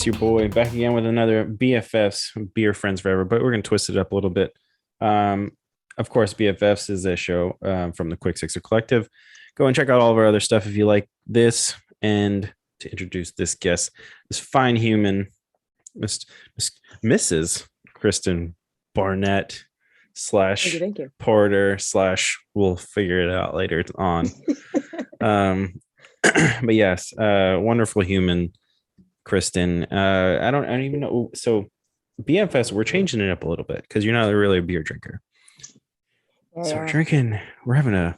It's your boy back again with another BFFs, Beer Friends Forever, but we're going to twist it up a little bit. Of course, BFFs is a show from the Quick Sixer Collective. Go and check out all of our other stuff if you like this. And to introduce this guest, this fine human, Mrs. Kristen Barnett Thank you. Porter / we'll figure it out later on. But yes, wonderful human, Kristen. I don't even know. So BFS, we're changing it up a little bit because you're not really a beer drinker. Yeah. So we're having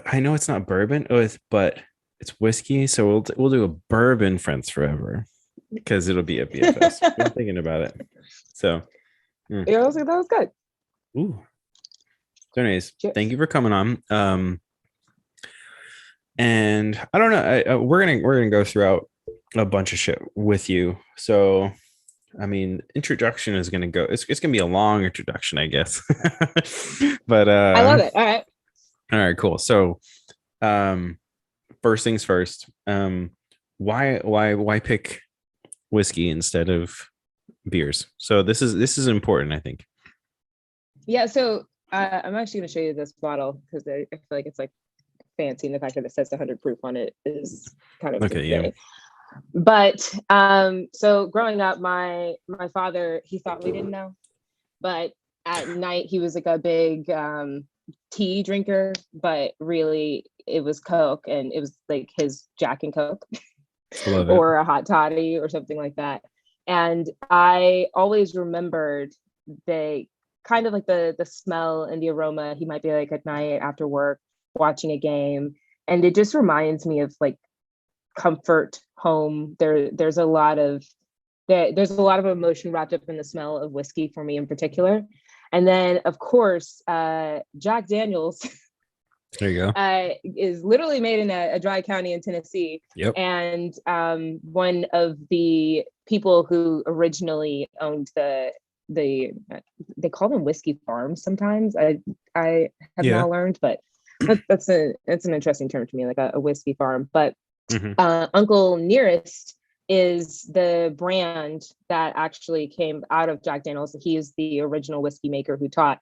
I know it's not bourbon, but it's whiskey. So we'll do a bourbon Friends Forever because it'll be a BFS. I'm thinking about it. So yeah, that was good. Ooh. So anyways, thank you for coming on. And I don't know, we're gonna go throughout a bunch of shit with you. So I mean, introduction is gonna go. It's gonna be a long introduction, I guess. But I love it. All right, cool. So, first things first. Why pick whiskey instead of beers? So this is important, I think. Yeah. So I'm actually gonna show you this bottle because I feel like it's like fancy, and the fact that it says 100 proof on it is kind of okay. Yeah. But so growing up, my father, he thought we didn't know, but at night he was like a big tea drinker, but really it was Coke, and it was like his Jack and Coke or a hot toddy or something like that. And I always remembered the kind of like the smell and the aroma. He might be like at night after work watching a game, and it just reminds me of like comfort, home. There's a lot of emotion wrapped up in the smell of whiskey for me in particular. And then of course Jack Daniels there you go is literally made in a dry county in Tennessee. Yep. And one of the people who originally owned they call them whiskey farms sometimes. I have now learned, but that's an interesting term to me, like a whiskey farm. But Uncle Nearest is the brand that actually came out of Jack Daniels. He is the original whiskey maker who taught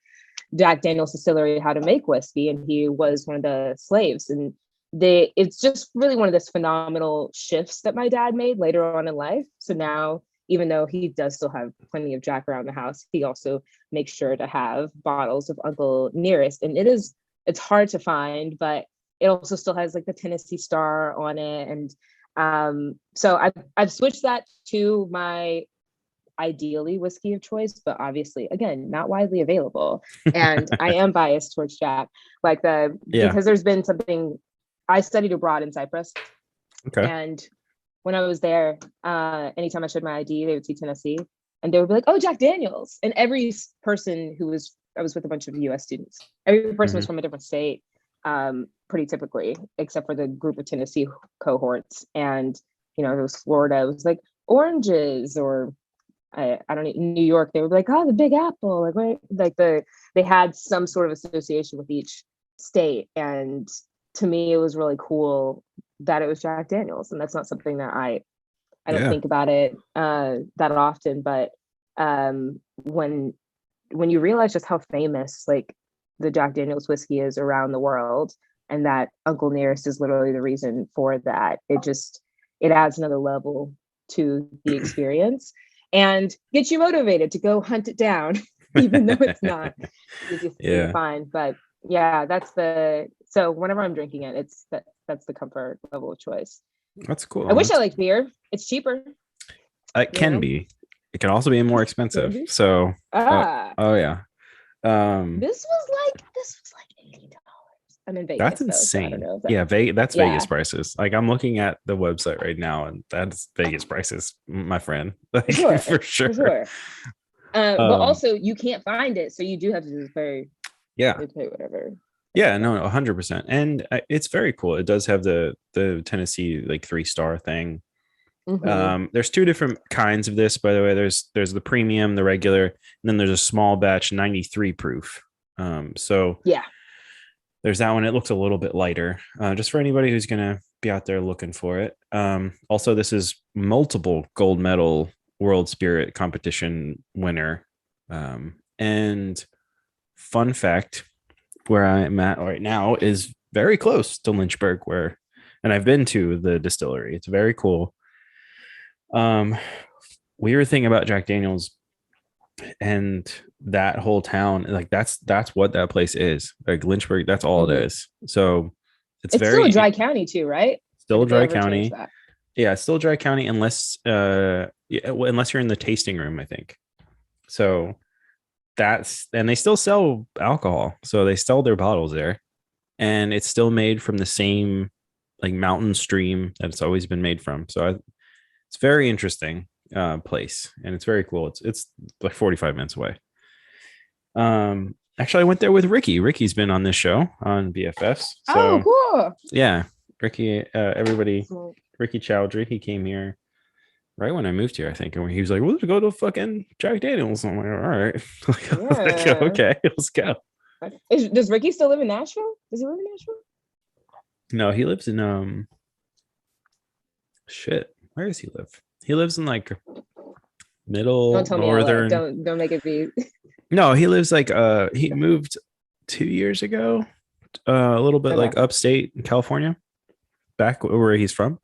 Jack Daniels Distillery how to make whiskey, and he was one of the slaves. And it's just really one of those phenomenal shifts that my dad made later on in life. So now, even though he does still have plenty of Jack around the house, he also makes sure to have bottles of Uncle Nearest. And it's hard to find, but it also still has like the Tennessee Star on it. And so I've switched that to my ideally whiskey of choice, but obviously, again, not widely available. And I am biased towards Jack, because there's been something. I studied abroad in Cyprus. Okay. And when I was there, anytime I showed my ID, they would see Tennessee, and they would be like, "Oh, Jack Daniels." And every person I was with a bunch of US students. Every person was from a different state, pretty typically, except for the group of Tennessee cohorts. And, it was Florida, it was like oranges, or I don't know, New York, they were like, "Oh, the Big Apple." They had some sort of association with each state. And to me, it was really cool that it was Jack Daniels. And that's not something that I don't think about it that often. But when you realize just how famous like the Jack Daniels whiskey is around the world, and that Uncle Nearest is literally the reason for that, it adds another level to the experience and gets you motivated to go hunt it down, even though it's not easy to find. But yeah, so whenever I'm drinking it, that's the comfort level of choice. That's cool. I wish I liked beer. It's cheaper. It can be. It can also be more expensive. So oh yeah. This was like $80. I'm in Vegas. That's insane. So That's Vegas prices. Like, I'm looking at the website right now, and that's Vegas prices, my friend. Like, for sure. But also you can't find it, so you do have to just pay whatever. Yeah, no, 100%. And it's very cool. It does have the Tennessee like 3-star thing. There's 2 different kinds of this, by the way. There's the premium, the regular, and then there's a small batch 93 proof. So yeah, there's that one. It looks a little bit lighter. Just for anybody who's gonna be out there looking for it. Also, this is multiple gold medal World Spirit competition winner. And fun fact, where I'm at right now is very close to Lynchburg, and I've been to the distillery. It's very cool. We were thinking about Jack Daniels and that whole town, like that's what that place is. Like Lynchburg, that's all it is. So it's still a dry county too, right? Still a dry county. Yeah, it's still a dry county unless unless you're in the tasting room, I think. So and they still sell alcohol. So they sell their bottles there. And it's still made from the same like mountain stream that it's always been made from. So it's very interesting place, and it's very cool. It's like 45 minutes away. Actually, I went there with Ricky. Ricky's been on this show on BFFs. So, cool. Yeah, Ricky. Everybody. Ricky Chowdhury. He came here right when I moved here, I think, and he was like, "Well, let's go to fucking Jack Daniels." I'm like, "All right, okay, let's go." Does Ricky still live in Nashville? Does he live in Nashville? No, he lives in shit. Where does he live? He lives in like middle don't tell northern. Me LA. Don't make it be. No, he lives like he moved 2 years ago, a little bit like upstate in California, back where he's from.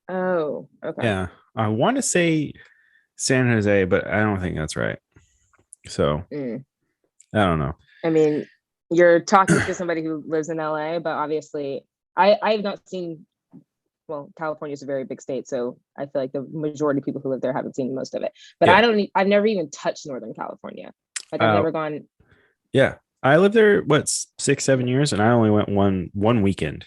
Oh, okay. Yeah, I want to say San Jose, but I don't think that's right. So I don't know. I mean, you're talking to somebody who lives in LA, but obviously I've not seen, well, California is a very big state, so I feel like the majority of people who live there haven't seen most of it. But I've never even touched Northern California. Like I've never gone. Yeah. I lived there, 6-7 years, and I only went one weekend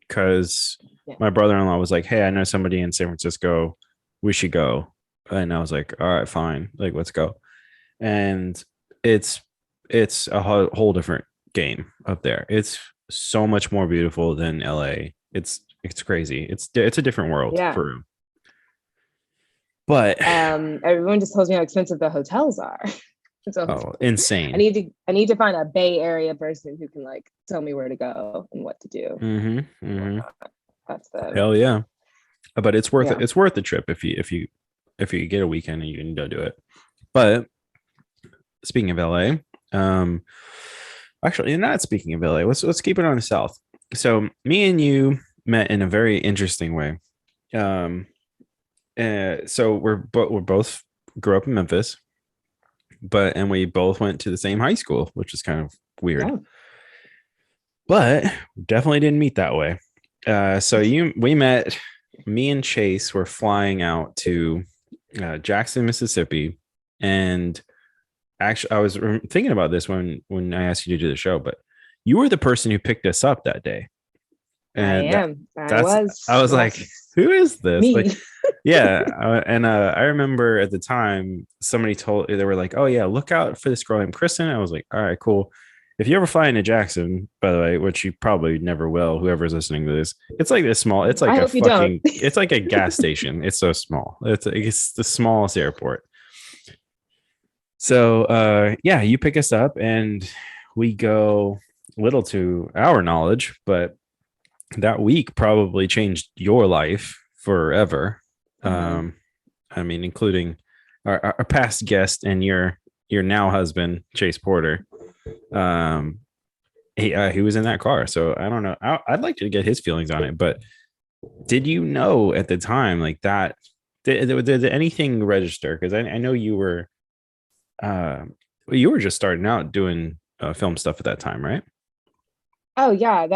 because my brother-in-law was like, "Hey, I know somebody in San Francisco. We should go." And I was like, "All right, fine. Like, let's go." And it's a whole different game up there. It's so much more beautiful than LA. It's crazy. It's a different world for real. But everyone just tells me how expensive the hotels are. So insane. I need to find a Bay Area person who can like tell me where to go and what to do. That's the hell yeah. But it's worth it. It's worth the trip if you get a weekend and you can go do it. But speaking of LA, actually not speaking of LA, let's keep it on the South. So me and you met in a very interesting way. So we're both grew up in Memphis, and we both went to the same high school, which is kind of weird. Yeah. But definitely didn't meet that way. So we met. Me and Chase were flying out to Jackson, Mississippi, and actually, I was thinking about this when I asked you to do the show. But you were the person who picked us up that day. And I was like, "Who is this?" Me. Like, yeah. And I remember at the time somebody they were like, "Oh yeah, look out for this girl named Kristen." I was like, "All right, cool." If you ever fly into Jackson, by the way, which you probably never will, whoever's listening to this, it's like this small. It's like it's like a gas station. It's so small. It's the smallest airport. So you pick us up and we go, little to our knowledge, but that week probably changed your life forever. I mean, including our past guest and your now husband, Chase Porter. He was in that car, so I don't know. I'd like to get his feelings on it. But did you know at the time like that? Did anything register? Because I know you were just starting out doing film stuff at that time, right? Oh yeah,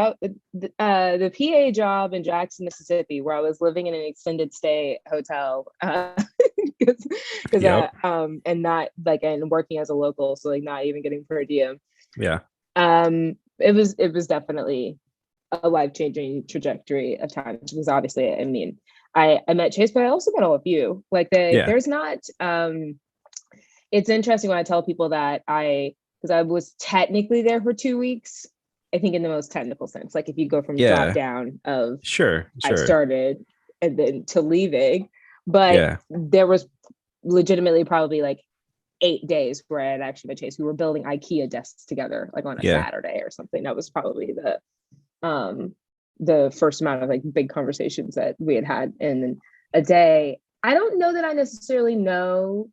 the PA job in Jackson, Mississippi, where I was living in an extended stay hotel, and not like and working as a local, so like not even getting per diem. Yeah. It was definitely a life-changing trajectory of time, because obviously, I mean, I met Chase, but I also met all of you. Like there's not. It's interesting when I tell people that because I was technically there for 2 weeks. I think in the most technical sense, like if you go from drop down of sure. I started and then to leaving, but there was legitimately probably like 8 days where I had actually met Chase. We were building IKEA desks together, like on a Saturday or something. That was probably the first amount of like big conversations that we had in a day. I don't know that I necessarily know,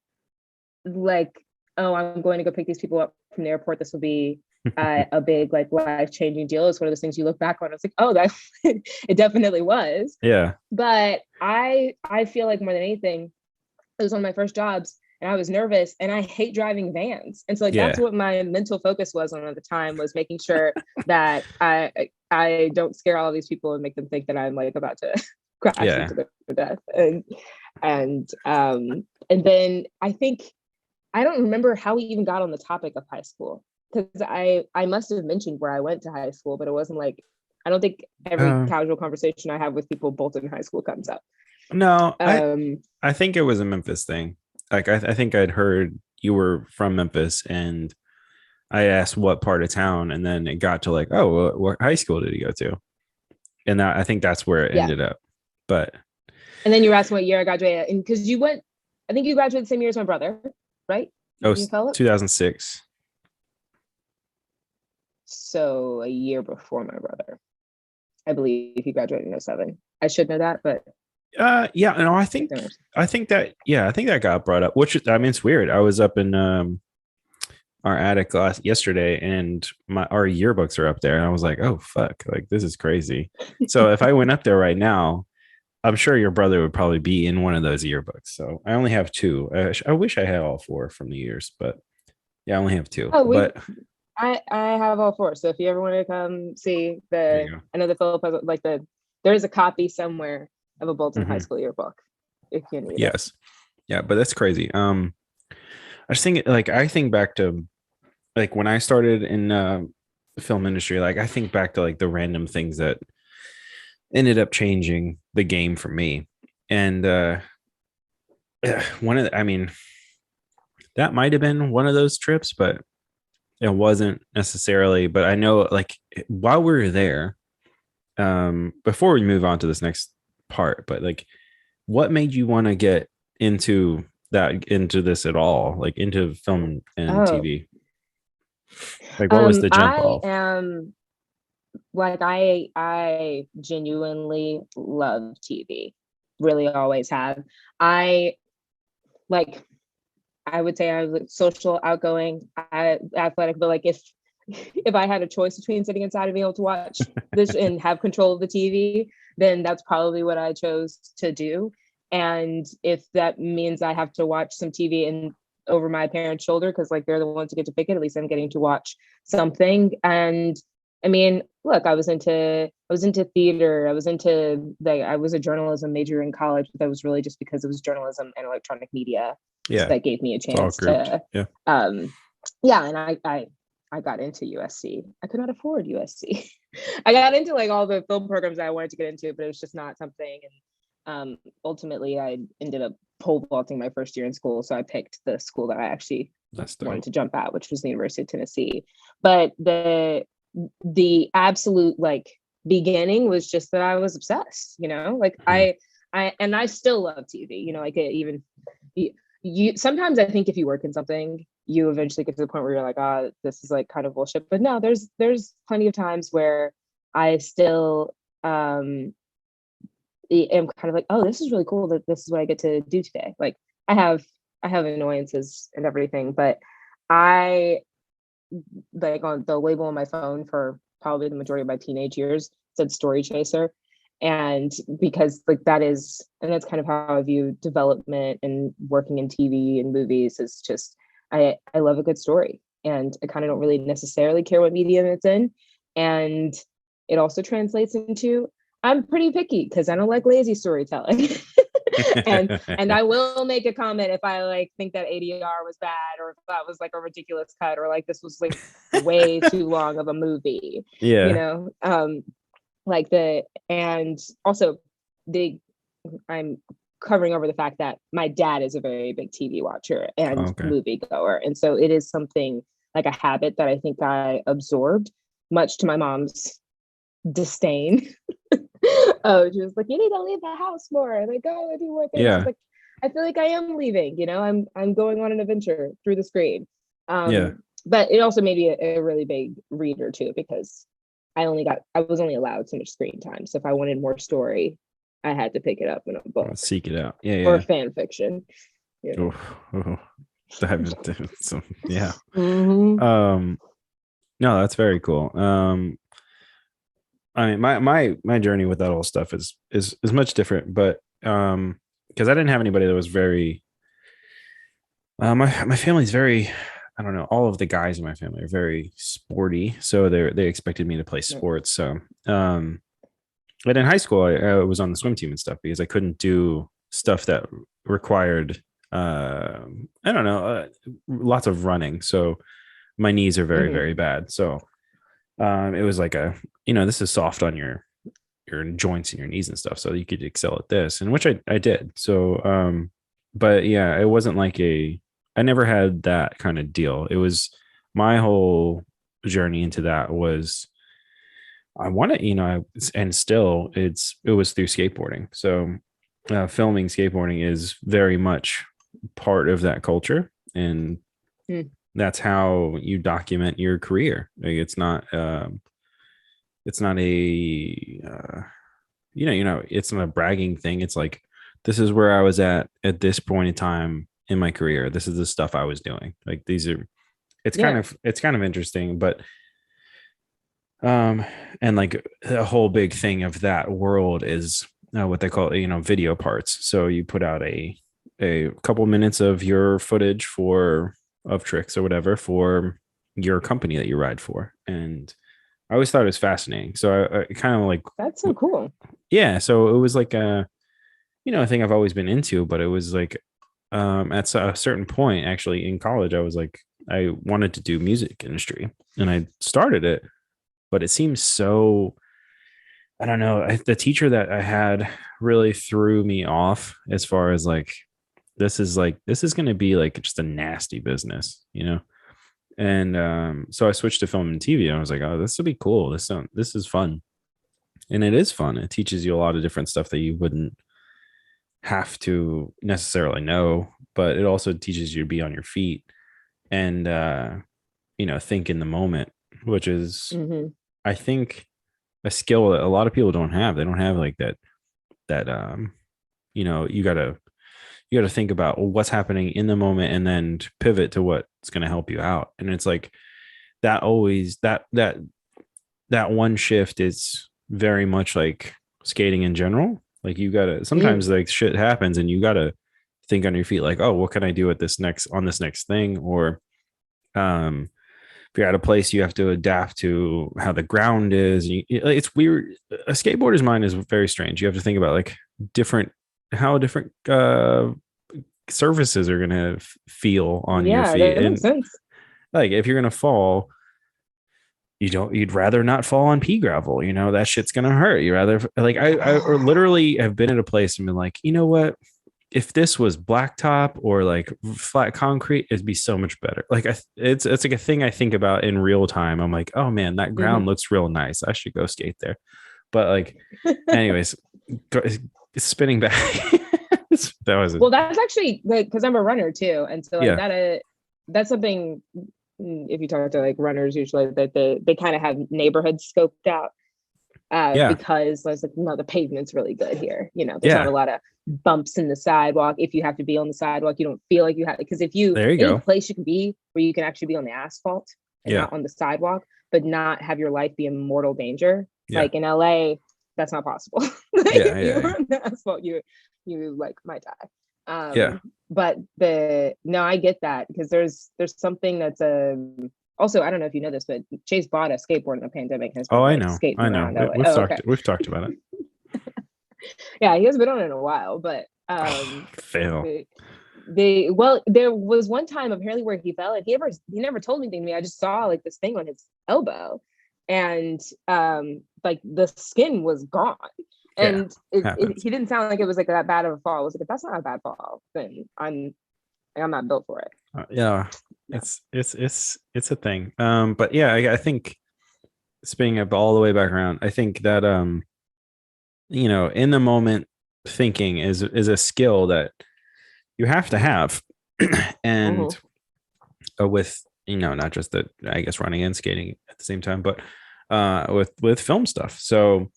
like, oh, I'm going to go pick these people up from the airport. This will be a big, like, life-changing deal. It's one of those things you look back on. It's like, oh, that it definitely was. Yeah. But I feel like more than anything, it was one of my first jobs, and I was nervous, and I hate driving vans. And so like that's what my mental focus was on at the time, was making sure that I don't scare all of these people and make them think that I'm like about to crash into their death. And then I think, I don't remember how we even got on the topic of high school, because I must have mentioned where I went to high school, but it wasn't like, I don't think every casual conversation I have with people both in high school comes up. No, I think it was a Memphis thing. Like I think I'd heard you were from Memphis, and I asked what part of town, and then it got to like, oh, what high school did you go to? And I think that's where it ended up. But and then you were asking what year I graduated, and because you went, I think you graduated the same year as my brother, right? Oh, 2006. So a year before my brother. I believe he graduated in 2007. I should know that, but yeah, no, I think that got brought up, which, I mean, it's weird. I was up in our attic yesterday, and our yearbooks are up there, and I was like, oh fuck, like this is crazy. So if I went up there right now, I'm sure your brother would probably be in one of those yearbooks. So I only have 2. I wish I had all 4 from the years, but yeah, I only have 2. But I have all 4. So if you ever want to come see I know the Philip has like there's a copy somewhere of a Bolton High School yearbook if you need it. Yeah, but that's crazy. I just think, like, I think back to like when I started in the film industry, like I think back to like the random things that ended up changing the game for me. And I mean, that might have been one of those trips, but it wasn't necessarily. But I know, like, while we were there, before we move on to this next part, but like, what made you want to get into this at all, like into film and TV? Like, what was the jump off? Like, I genuinely love TV, really always have. I would say I was social, outgoing, athletic, but like if I had a choice between sitting inside and being able to watch this and have control of the TV, then that's probably what I chose to do. And if that means I have to watch some TV and over my parents' shoulder, because like they're the ones who get to pick it, at least I'm getting to watch something. And I mean, look, I was into theater. I was a journalism major in college, but that was really just because it was journalism and electronic media. Yeah. So that gave me a chance to, and I got into USC. I could not afford USC. I got into like all the film programs that I wanted to get into, but it was just not something. And ultimately I ended up pole vaulting my first year in school. So I picked the school that I actually wanted to jump at, which was the University of Tennessee. But the absolute like beginning was just that I was obsessed, you know, like I still love TV, you know, like even you sometimes I think if you work in something, you eventually get to the point where you're like, this is like kind of bullshit. But no, there's plenty of times where I still am kind of like, oh, this is really cool that this is what I get to do today. Like I have annoyances and everything, but I like on the label on my phone for probably the majority of my teenage years said story chaser. And because like that's kind of how I view development and working in TV and movies is just, I love a good story, and I kind of don't really necessarily care what medium it's in. And it also translates into, I'm pretty picky because I don't like lazy storytelling. and I will make a comment if I like think that ADR was bad, or if that was like a ridiculous cut, or like this was like way too long of a movie. You know, and also I'm covering over the fact that my dad is a very big TV watcher and movie goer, and so it is something like a habit that I think I absorbed, much to my mom's disdain. Oh, she was like, you need to leave the house more, like go and do more things. I was like, I feel like I am leaving, you know, I'm going on an adventure through the screen. But it also made me a really big reader too, because I was only allowed so much screen time. So if I wanted more story, I had to pick it up in a book. Seek it out. Yeah. Or fan fiction. Yeah. So, yeah. Mm-hmm. No, that's very cool. I mean, my journey with that whole stuff is much different, but because I didn't have anybody that was very my family's very, I don't know, all of the guys in my family are very sporty, so they expected me to play sports. So but in high school I was on the swim team and stuff because I couldn't do stuff that required I don't know, lots of running, so my knees are very very bad. So it was like this is soft on your joints and your knees and stuff, so you could excel at this, and which I did. So but yeah, it wasn't like I never had that kind of deal. It was my whole journey into that was I wanted, and still it was through skateboarding. So filming skateboarding is very much part of that culture, and that's how you document your career. Like it's not a it's not a bragging thing. It's like, this is where I was at this point in time in my career. This is the stuff I was doing. Like it's kind of interesting, but and like a whole big thing of that world is what they call, video parts. So you put out a couple minutes of your footage of tricks or whatever for your company that you ride for. And I always thought it was fascinating. So I kind of like, that's so cool. Yeah. So it was like a thing I've always been into, but it was like, at a certain point, actually in college, I was like, I wanted to do music industry and I started it, but it seems so, I don't know. The teacher that I had really threw me off as far as like, this is going to be like just a nasty business, And so I switched to film and TV. And I was like, oh, this will be cool. This is fun. And it is fun. It teaches you a lot of different stuff that you wouldn't have to necessarily know, but it also teaches you to be on your feet and, think in the moment, which is, I think, a skill that a lot of people don't have. They don't have like that, you got to think about what's happening in the moment and then pivot to what's going to help you out. And it's like that always, that one shift is very much like skating in general. Like you got to, sometimes like shit happens and you got to think on your feet, like, oh, what can I do at this next thing? Or, if you're at a place, you have to adapt to how the ground is. It's weird. A skateboarder's mind is very strange. You have to think about like how different surfaces are going to feel on your feet. That makes sense. Like if you're going to fall, you'd rather not fall on pea gravel, that shit's going to hurt. You rather like, I literally have been at a place and been like, you know what? If this was blacktop or like flat concrete, it'd be so much better. Like it's like a thing I think about in real time. I'm like, oh man, that ground looks real nice. I should go skate there. But like, anyways, spinning back. That was well, that's actually because I'm a runner too, and so like that's something. If you talk to like runners, usually that they kind of have neighborhoods scoped out. Because there's like, no, the pavement's really good here. There's not a lot of bumps in the sidewalk. If you have to be on the sidewalk, you don't feel like you have, because if you, any place you can be where you can actually be on the asphalt and not on the sidewalk, but not have your life be in mortal danger. Like in LA, that's not possible. If you're on the asphalt, you like might die. But I get that, because there's something that's also, I don't know if you know this, but Chase bought a skateboard in the pandemic. I know. We've talked about it. Yeah, he hasn't been on it in a while, but fail. There was one time apparently where he fell, and he never told anything to me. I just saw like this thing on his elbow, and like the skin was gone. And he didn't sound like it was like that bad of a fall. I was like, if that's not a bad fall, then I'm not built for it. It's a thing. But yeah, I think spinning up all the way back around, I think that in the moment thinking is a skill that you have to have. And with not just the, I guess, running and skating at the same time, but with film stuff. So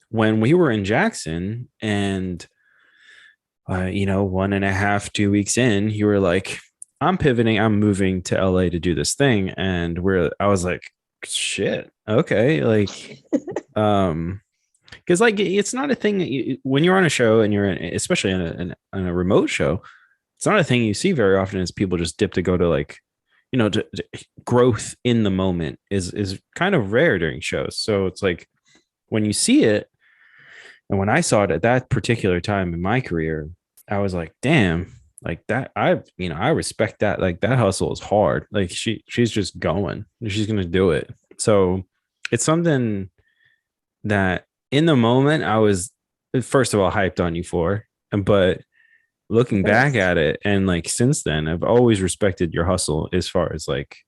when we were in Jackson and 1.5, 2 weeks in, you were like, I'm pivoting, I'm moving to LA to do this thing. And I was like, shit, okay. Like, because like it's not a thing that when you're on a show and you're especially in a remote show, it's not a thing you see very often is people just dip to go to like, growth in the moment is kind of rare during shows. So it's like when you see it, and when I saw it at that particular time in my career, I was like, damn, like that. I respect that. Like that hustle is hard. Like she's just going, she's going to do it. So it's something that in the moment I was, first of all, hyped on you for, but looking back at it and like since then, I've always respected your hustle as far as like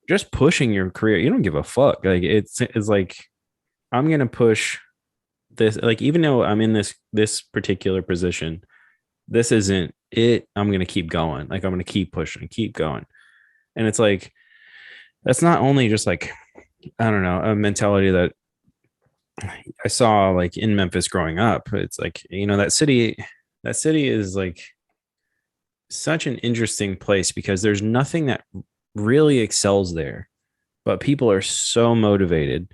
just pushing your career. You don't give a fuck. Like it's like, I'm going to push this, like, even though I'm in this particular position, this isn't it. I'm going to keep going. Like, I'm going to keep pushing, keep going. And it's like, that's not only just like, I don't know, a mentality that I saw like in Memphis growing up. It's like, that city is like such an interesting place because there's nothing that really excels there, but people are so motivated.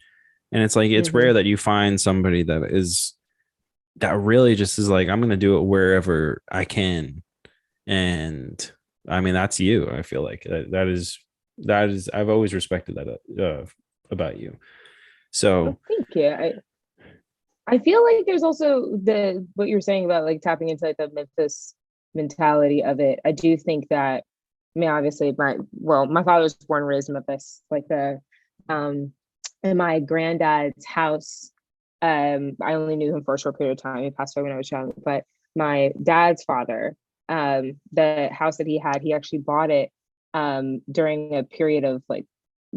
And it's like, it's rare that you find somebody that really just is like, I'm going to do it wherever I can. And I mean, that's you. I feel like that is, I've always respected that about you. So thank you. I feel like there's also what you're saying about like tapping into like the Memphis mentality of it. I do think that, I mean, obviously my father was born and raised in Memphis, like in my granddad's house. I only knew him for a short period of time. He passed away when I was young, but my dad's father, the house that he had, he actually bought it during a period of like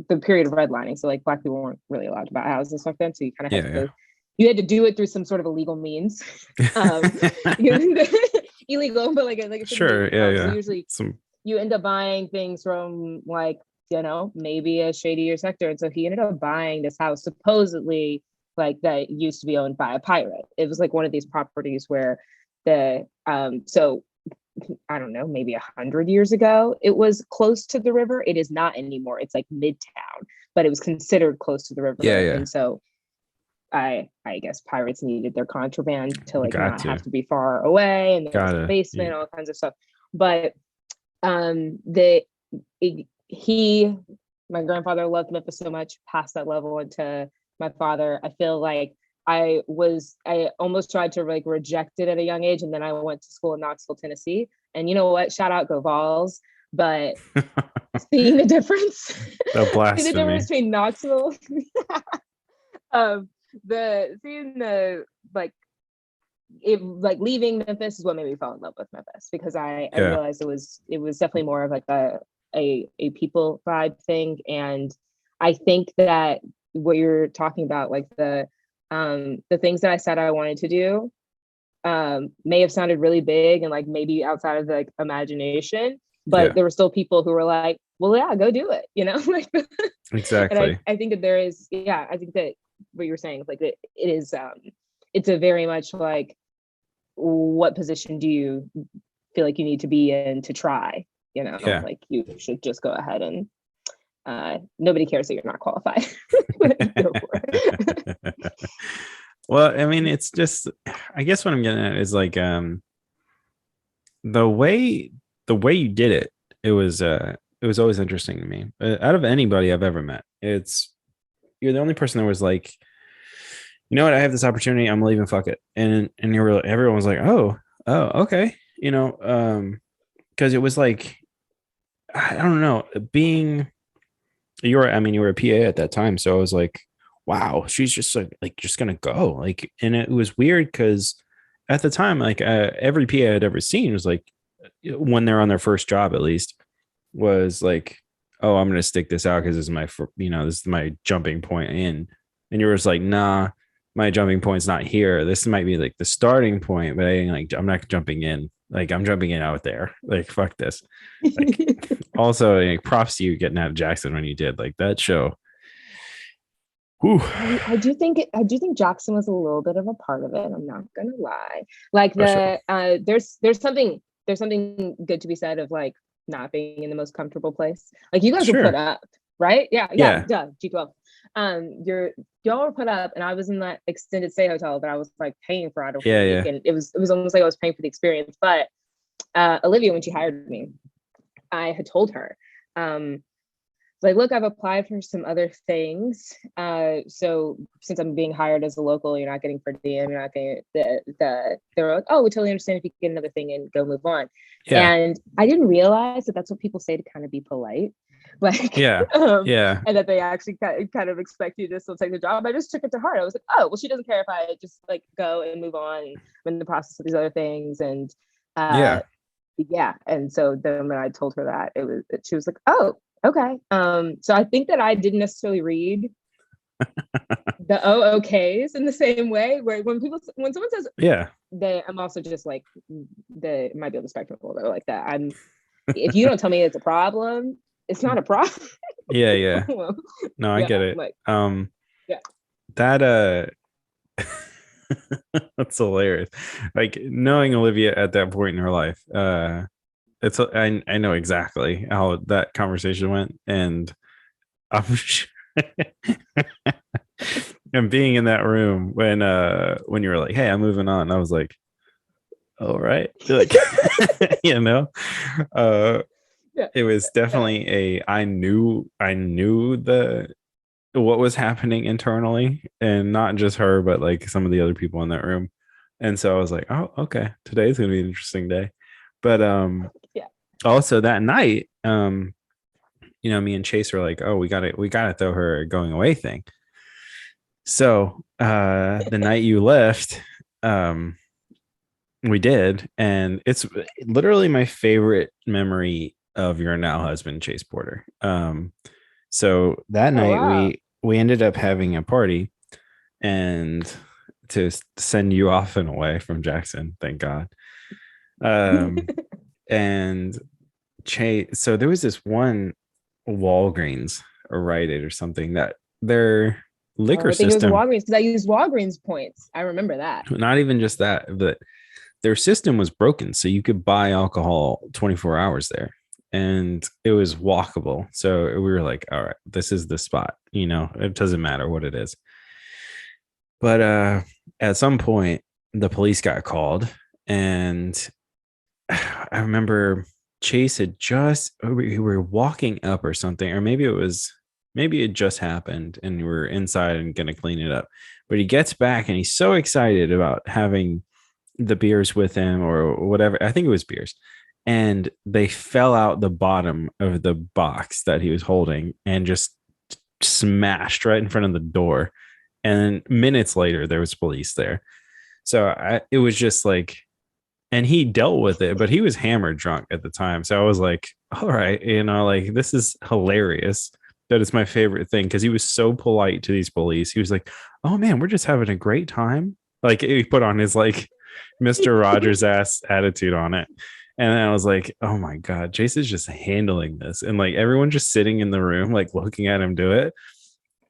the period of redlining. So like Black people weren't really allowed to buy houses back then. So you kind of had to you had to do it through some sort of illegal means. Illegal, but like sure, yeah. So usually you end up buying things from like, maybe a shadier sector. And so he ended up buying this house supposedly like that used to be owned by a pirate. It was like one of these properties where so I don't know, maybe 100 years ago, it was close to the river. It is not anymore. It's like midtown, but it was considered close to the river. Yeah. And so I guess pirates needed their contraband to like not have to be far away, and there was a basement, all kinds of stuff. But my grandfather loved Memphis so much, past that level into my father. I feel like I almost tried to like reject it at a young age, and then I went to school in Knoxville, Tennessee. And you know what? Shout out, go Vols! But seeing the difference, seeing the difference between Knoxville, leaving Memphis is what made me fall in love with Memphis, because I realized it was definitely more of like a people vibe thing. And I think that what you're talking about, like the things that I said I wanted to do may have sounded really big and like maybe outside of like imagination, but there were still people who were like, well, yeah, go do it, like exactly. And I think that there is, I think that what you were saying, like it is it's a very much like, what position do you feel like you need to be in to try, like you should just go ahead and nobody cares that you're not qualified. Go for it. Well, I mean, it's just, I guess what I'm getting at is like the way you did it, it was always interesting to me. Out of anybody I've ever met, you're the only person that was like, you know what, I have this opportunity, I'm leaving, fuck it. And everyone was like, oh, okay, because it was like, I don't know, you were a PA at that time, so I was like, wow, she's just like just gonna go, like. And it was weird because at the time, like every PA I'd ever seen was like, when they're on their first job at least, was like, oh, I'm gonna stick this out because this is my jumping point in. And you were just like, nah, my jumping point's not here. This might be like the starting point, but I'm not jumping in. Like, I'm jumping in out there. Like, fuck this. Like, also, like, props to you getting out of Jackson when you did. Like, that show, I do think Jackson was a little bit of a part of it. I'm not gonna lie. Like Sure. there's something good to be said of like not being in the most comfortable place. Like you guys were put Sure. up, right? Yeah, Yeah. duh, G12. Y'all were put up, and I was in that extended stay hotel that I was like paying for out of Yeah. week, Yeah. and it was almost like I was paying for the experience. But Olivia, when she hired me, I had told her, like, look, I've applied for some other things. So since I'm being hired as a local, you're not getting per diem, you're not getting they were like, oh, we totally understand if you get another thing and go move on. Yeah. And I didn't realize that that's what people say to kind of be polite. Like, Yeah. Yeah. and that they actually kind of expect you to still take the job. I just took it to heart. I was like, oh, well, she doesn't care if I just like go and move on and I'm in the process of these other things. And Yeah. yeah. And so then when I told her that, she was like, oh, okay. So I think that I didn't necessarily read the OOKs in the same way where when someone says Yeah. I'm also just like it might be on the spectrum a little bit like that. If you don't tell me it's a problem, it's not a problem. Yeah. Yeah. No, I Yeah, get it. like yeah. That that's hilarious. Like knowing Olivia at that point in her life, I know exactly how that conversation went, and I'm sure and being in that room when you were like, hey, I'm moving on, I was like, all right, like you know, uh Yeah. it was definitely I knew the what was happening internally, and not just her but like some of the other people in that room. And so I was like, oh, okay, today's gonna be an interesting day. But Yeah. also that night, me and Chase were like, oh, we gotta throw her a going away thing. So the night you left, um we did, and it's literally my favorite memory of your now husband, Chase Porter. So that Oh night wow. we ended up having a party, and to send you off in a way from Jackson, thank God. And Chase, so there was this one Walgreens or Rite Aid or something that their Oh, liquor I think it was system, Walgreens because I used Walgreens points. I remember that. not even just that, but their system was broken. So you could buy alcohol 24 hours there, and it was walkable. So we were like, all right, this is the spot. It doesn't matter what it is. But at some point, the police got called, and I remember Chase had we were walking up or something, or maybe it just happened and we were inside and gonna clean it up. But he gets back and he's so excited about having the beers with him or whatever. I think it was beers. And they fell out the bottom of the box that he was holding and just smashed right in front of the door. And minutes later, there was police there. So it was just like, and he dealt with it, but he was hammered drunk at the time. So I was like, all right, like this is hilarious. That is my favorite thing, because he was so polite to these police. He was like, oh man, we're just having a great time. Like he put on his like Mr. Rogers ass attitude on it. And then I was like, oh my God, Jason's just handling this. And like everyone just sitting in the room, like looking at him do it.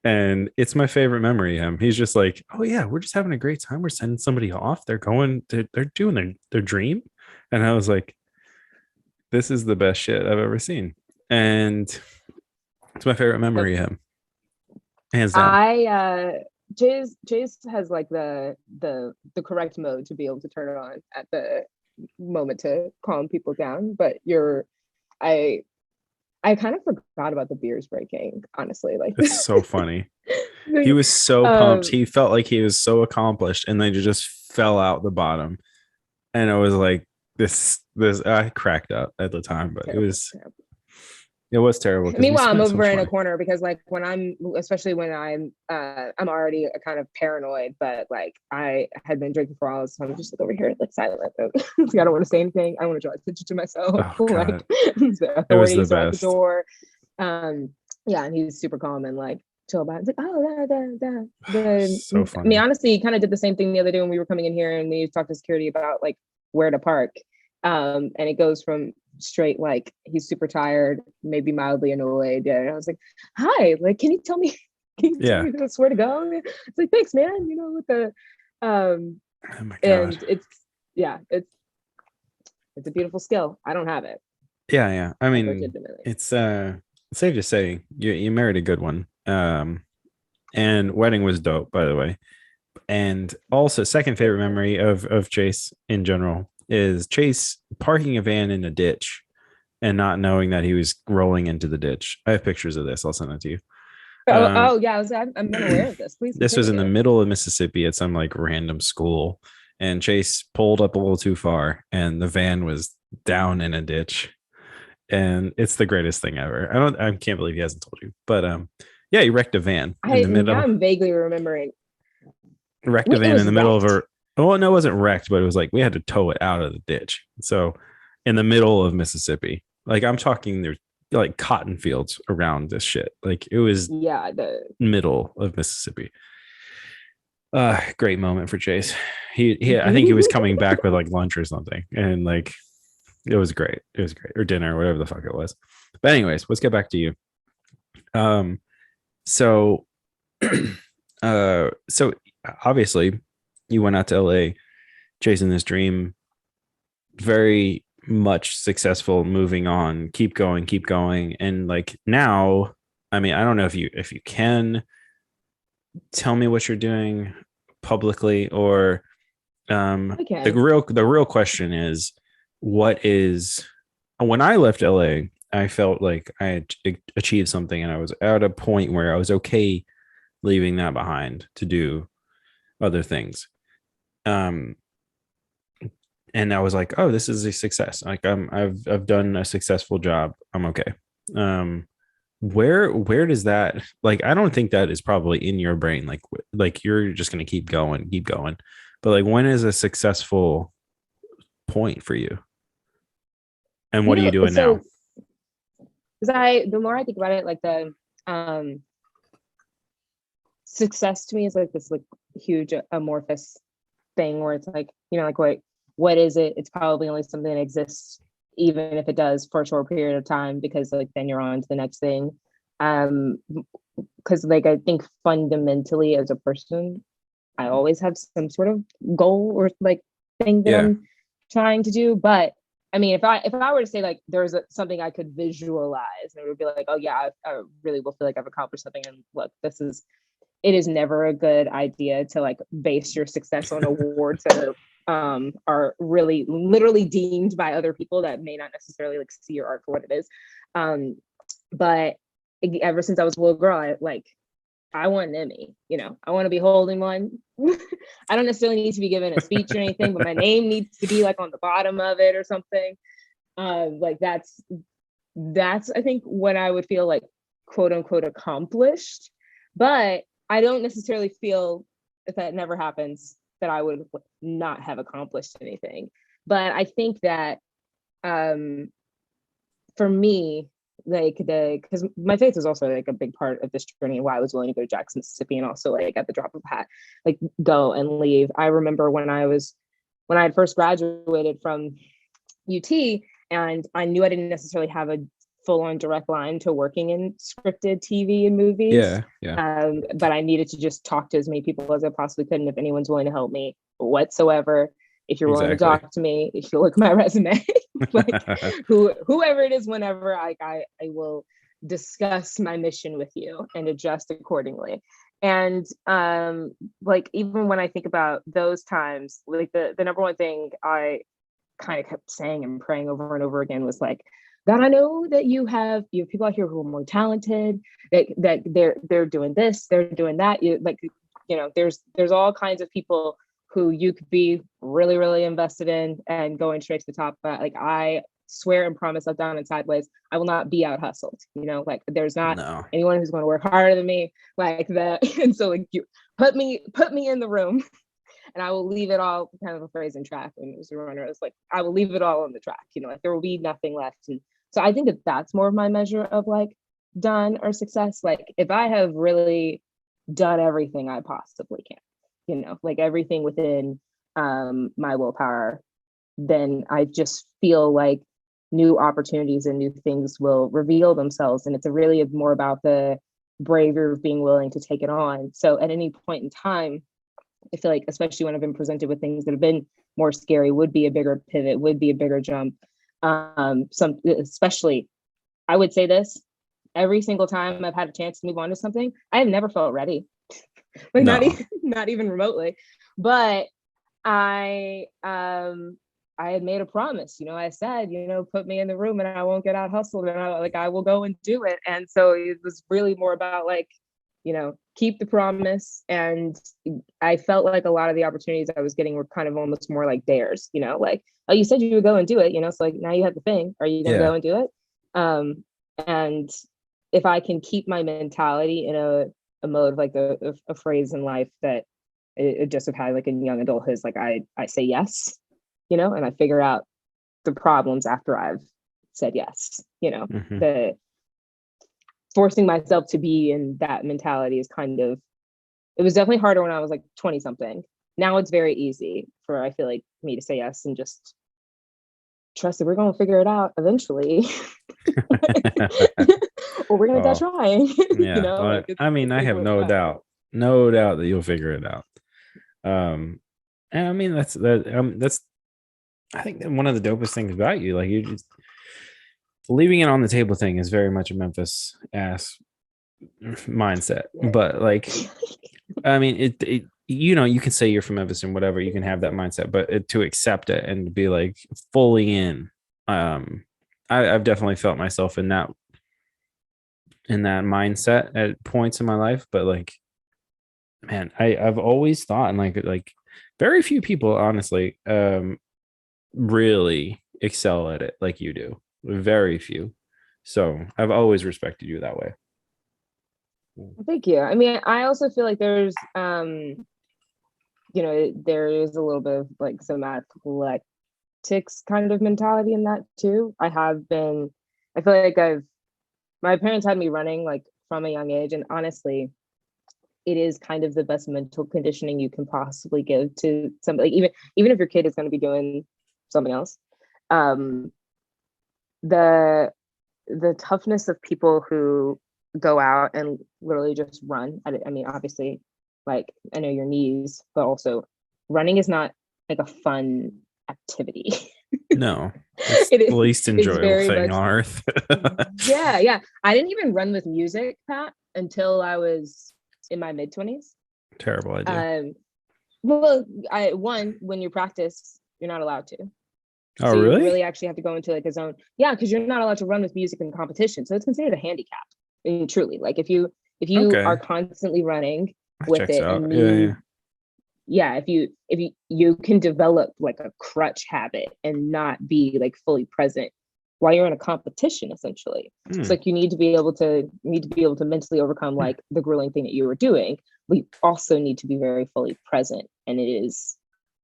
And it's my favorite memory of him. He's just like, oh yeah, we're just having a great time. We're sending somebody off. They're doing their dream. And I was like, this is the best shit I've ever seen. And it's my favorite memory of him. Hands down. Jace has like the correct mode to be able to turn it on at the moment to calm people down. But I kind of forgot about the beers breaking, honestly. Like it's so funny. He was so pumped. He felt like he was so accomplished, and they just fell out the bottom. And I was like, this I cracked up at the time, but terrible, it was terrible. Meanwhile, I'm over in a corner because like especially when I'm already a kind of paranoid, but like I had been drinking for all this time. I'm just like over here like silent. I don't want to say anything. I don't want to draw attention to myself. Oh, like the authorities are at the door. Yeah, and he's super calm and like chill about it. It's like, so funny. I mean, honestly, he kind of did the same thing the other day when we were coming in here and we talked to security about like where to park. And it goes from straight like he's super tired, maybe mildly annoyed. And I was like, hi, like, can you tell me Yeah. I swear to God. It's like, thanks, man. You know, with the Oh my God. and it's a beautiful skill. I don't have it. Yeah. I mean, it's safe to say you married a good one. And wedding was dope, by the way. And also, second favorite memory of Chase in general is Chase parking a van in a ditch and not knowing that he was rolling into the ditch. I have pictures of this. I'll send it to you. Yeah, I'm unaware of this. Please. This was in the middle of Mississippi at some like random school, and Chase pulled up a little too far, and the van was down in a ditch. And it's the greatest thing ever. I can't believe he hasn't told you, but yeah, he wrecked a van in the middle. Now I'm vaguely remembering. Wrecked a van in the middle of a. Oh no, it wasn't wrecked, but it was like we had to tow it out of the ditch. So in the middle of Mississippi, like I'm talking, there's like cotton fields around this shit. Like it was the middle of Mississippi. Great moment for Chase. He I think he was coming back with like lunch or something, and like it was great. It was great, or dinner, whatever the fuck it was. But anyways, let's get back to you. So so obviously you went out to LA chasing this dream, very much successful, moving on, keep going. And like now, I mean, I don't know if you can tell me what you're doing publicly, or the real question is, what is, when I left LA, I felt like I had achieved something, and I was at a point where I was okay leaving that behind to do other things. And I was like, oh, this is a success. Like I've done a successful job. I'm okay. Where does that, like, I don't think that is probably in your brain. Like you're just going to keep going. But like, when is a successful point for you? And what are you doing now? Because the more I think about it, like the success to me is like this like huge amorphous thing where it's like, you know, like what is it? It's probably only something that exists, even if it does for a short period of time, because like then you're on to the next thing. Because like I think fundamentally as a person, I always have some sort of goal or like thing that I'm trying to do. But I mean, if I were to say like there's something I could visualize, and it would be like, oh yeah, I really will feel like I've accomplished something. And look, it is never a good idea to like base your success on awards that are really literally deemed by other people that may not necessarily like see your art for what it is. But ever since I was a little girl, I want an Emmy, you know, I want to be holding one. I don't necessarily need to be given a speech or anything, but my name needs to be like on the bottom of it or something. Like that's I think what I would feel like quote unquote accomplished. But I don't necessarily feel, if that never happens, that I would not have accomplished anything. But I think that for me, like because my faith was also like a big part of this journey and why I was willing to go to Jackson, Mississippi, and also like at the drop of a hat, like go and leave. I remember when I had first graduated from UT, and I knew I didn't necessarily have a full-on direct line to working in scripted TV and movies. But I needed to just talk to as many people as I possibly could, and if anyone's willing to help me whatsoever, if you're willing to talk to me, if you look at my resume, like whoever it is, whenever I will discuss my mission with you and adjust accordingly. And like even when I think about those times, like the number one thing I kind of kept saying and praying over and over again was like, God, I know that you have people out here who are more talented, that they're doing this, they're doing that. There's all kinds of people who you could be really, really invested in and going straight to the top. But like I swear and promise up, down, and sideways, I will not be out hustled. You know, like there's not anyone who's going to work harder than me like that. And so like you put me in the room and I will leave it all, kind of a phrase in track when it was a runner. It's like, I will leave it all on the track, you know, like there will be nothing left. And so I think that that's more of my measure of like done or success. Like if I have really done everything I possibly can, you know, like everything within my willpower, then I just feel like new opportunities and new things will reveal themselves. And it's really more about the bravery of being willing to take it on. So at any point in time, I feel like, especially when I've been presented with things that have been more scary, would be a bigger pivot, would be a bigger jump. Especially, I would say this, every single time I've had a chance to move on to something, I have never felt ready. Like No. not even remotely. But I had made a promise, I said, put me in the room and I won't get out hustled, and I will go and do it. And so it was really more about like, keep the promise. And I felt like a lot of the opportunities I was getting were kind of almost more like dares, like, oh, you said you would go and do it, so like now you have the thing. Are you gonna go and do it? And if I can keep my mentality in a mode, like a phrase in life that it just have had like in young adulthood is like, I say yes, and I figure out the problems after I've said yes, the forcing myself to be in that mentality is it was definitely harder when I was like 20 something. Now it's very easy for, I feel like, me to say yes and just trust that we're going to figure it out eventually. Or we're going to die trying. Yeah. I mean, I have no doubt that you'll figure it out. And I mean, that's I think that one of the dopest things about you, like, you just leaving it on the table thing is very much a Memphis ass mindset. But like, I mean, it you can say you're from Memphis and whatever, you can have that mindset, but to accept it and be like fully in, I've definitely felt myself in that mindset at points in my life. But like, man, I've always thought, and like very few people honestly really excel at it like you do. Very few. So I've always respected you that way. Thank you. I mean, I also feel like there's there is a little bit of like some athletics kind of mentality in that too. I feel like my parents had me running like from a young age, and honestly, it is kind of the best mental conditioning you can possibly give to somebody, like, even if your kid is going to be doing something else. The toughness of people who go out and literally just run. I mean, obviously, like, I know your knees, but also running is not like a fun activity. No, it's the least enjoyable thing on earth. Yeah. I didn't even run with music, Pat, until I was in my mid-20s. Terrible idea. Well, when you practice, you're not allowed to. Oh, so really? You really actually have to go into like a zone. Yeah, because you're not allowed to run with music in competition. So it's considered a handicap. I mean, truly, like if you are constantly running with it, out. And if you can develop like a crutch habit and not be like fully present while you're in a competition, essentially. It's like you need to be able to mentally overcome like the grueling thing that you were doing. We also need to be very fully present, and it's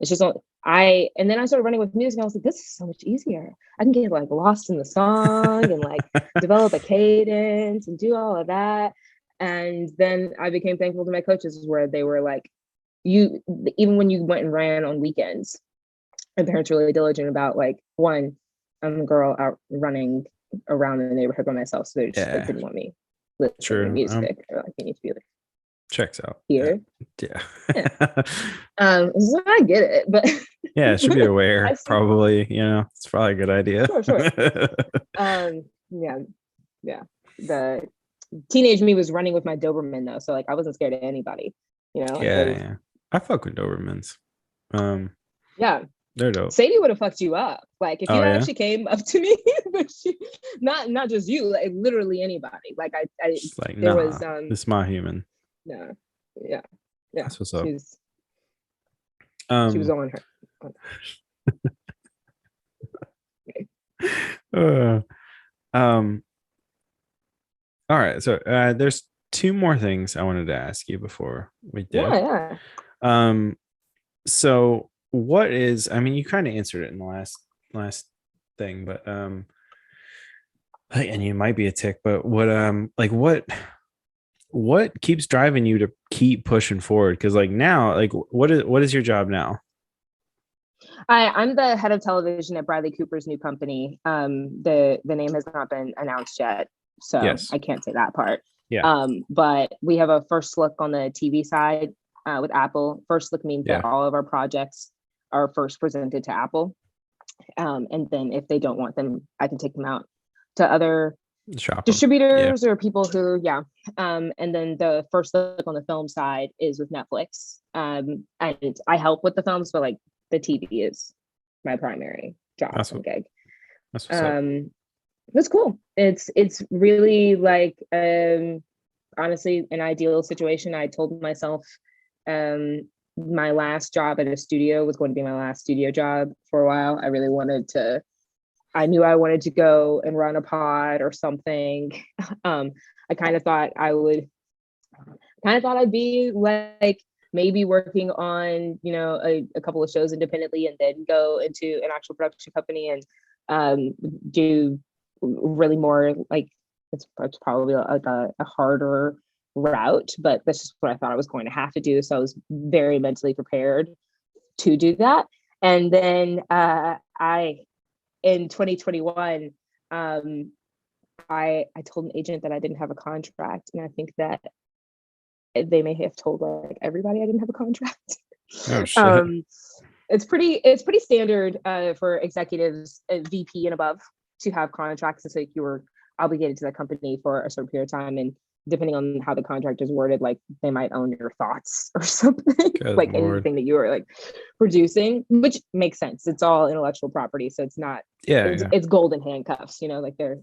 just and then I started running with music, and I was like, this is so much easier. I can get like lost in the song and like develop a cadence and do all of that. And then I became thankful to my coaches, where they were like, even when you went and ran on weekends, my parents were really diligent about like, one, I'm a girl out running around in the neighborhood by myself, so they just like, didn't want me listening to music. Or like, you need to be like, checks out here. Yeah. So I get it, but yeah, it should be aware. Probably, it's probably a good idea. Sure. Yeah. The teenage me was running with my Doberman though, so like I wasn't scared of anybody. Yeah. I fuck with Dobermans. Yeah, they're dope. Sadie would have fucked you up. Like if you actually came up to me, but not just you, like literally anybody. Like I like, there was this is my human. No, yeah. That's what's up. She was on her. All right. So there's two more things I wanted to ask you before we did. Yeah. So what is? I mean, you kind of answered it in the last thing, but and you might be a tick, but what keeps driving you to keep pushing forward? Because like now, like what is your job now? I'm the head of television at Bradley Cooper's new company. The name has not been announced yet, so yes. I can't say that part. Yeah. But we have a first look on the TV side with Apple. First look means that all of our projects are first presented to Apple. And then if they don't want them, I can take them out to other distributors or people who, and then the first look on the film side is with Netflix. And I help with the films, but like the TV is my primary job and gig. That's what's up. That's cool. It's really like honestly an ideal situation. I told myself my last job at a studio was going to be my last studio job for a while. I knew I wanted to go and run a pod or something. I kind of thought I'd be like maybe working on, a couple of shows independently and then go into an actual production company and do really more like it's probably like a harder route, but that's just what I thought I was going to have to do. So I was very mentally prepared to do that. And then in 2021, I told an agent that I didn't have a contract, and I think that they may have told like everybody I didn't have a contract. Oh shit. It's pretty standard for executives, VP and above, to have contracts. It's like you were obligated to the company for a certain period of time, and depending on how the contract is worded, like they might own your thoughts or something. Like Lord. Anything that you are like producing, which makes sense. It's all intellectual property, so it's not. It's golden handcuffs. Like they're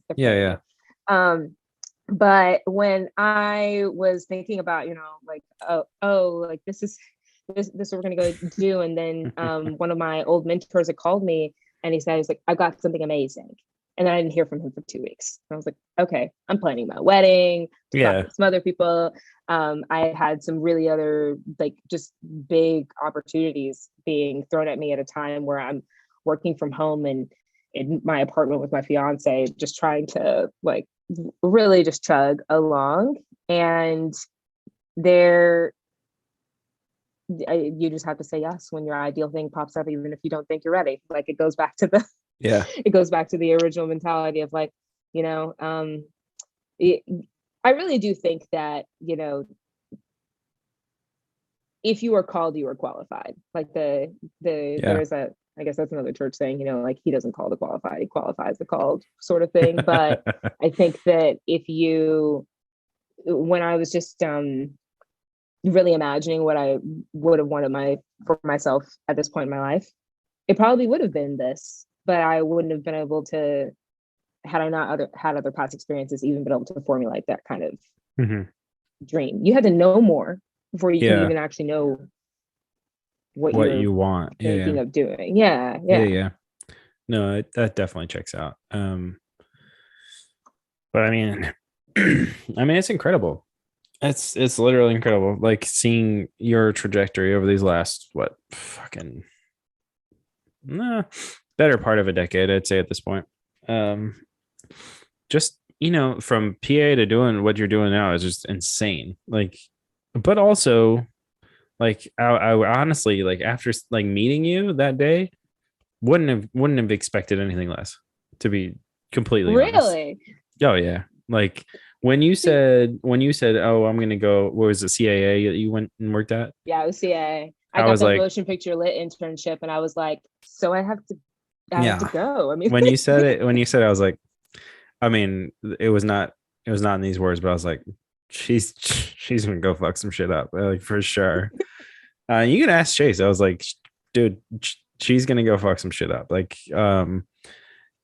But when I was thinking about, like like this is what we're gonna go do, and then one of my old mentors had called me and he said, "He's like, I've got something amazing." And then I didn't hear from him for 2 weeks. I was like, okay, I'm planning my wedding, talking to some other people. I had some really other like just big opportunities being thrown at me at a time where I'm working from home and in my apartment with my fiance, just trying to like really just chug along. And you just have to say yes when your ideal thing pops up, even if you don't think you're ready. Like it goes back to the original mentality of like, I really do think that, if you are called, you are qualified. Like there is I guess that's another church saying, like he doesn't call the qualified, he qualifies the called sort of thing. But I think that when I was just really imagining what I would have wanted for myself at this point in my life, it probably would have been this, but I wouldn't have been able to, had I not had other past experiences, even been able to formulate that kind of dream. You had to know more before you can even actually know what you want thinking of doing. Yeah. No, that definitely checks out. But I mean it's incredible. It's literally incredible. Like seeing your trajectory over these last better part of a decade, I'd say at this point. Just from PA to doing what you're doing now is just insane. Like, but also, like I honestly, like after like meeting you that day, wouldn't have expected anything less. To be completely honest. Oh yeah, like. When you said, "Oh, I'm gonna go," what was the CAA that you went and worked at? Yeah, it was CAA. I got the motion picture lit internship, and I was like, "So I have to go." I mean, when you said it, I was like, I mean, it was not in these words, but I was like, she's gonna go fuck some shit up, like for sure. You can ask Chase. I was like, dude, she's gonna go fuck some shit up, like, and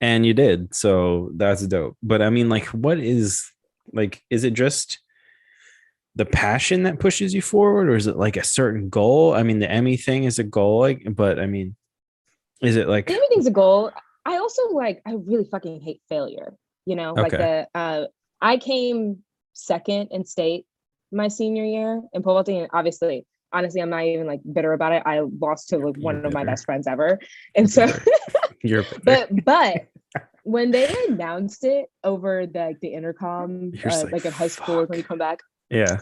you did, so that's dope. But I mean, like, what is? Like, is it just the passion that pushes you forward, or is it like a certain goal? I mean, the Emmy thing is a goal, like, but I mean, is it like the Emmy thing's a goal? I also I really fucking hate failure. Okay. Like I came second in state my senior year in pole vaulting, and honestly, I'm not even like bitter about it. I lost to like one of my best friends ever, and you're but when they announced it over the intercom, like at high school when you come back, I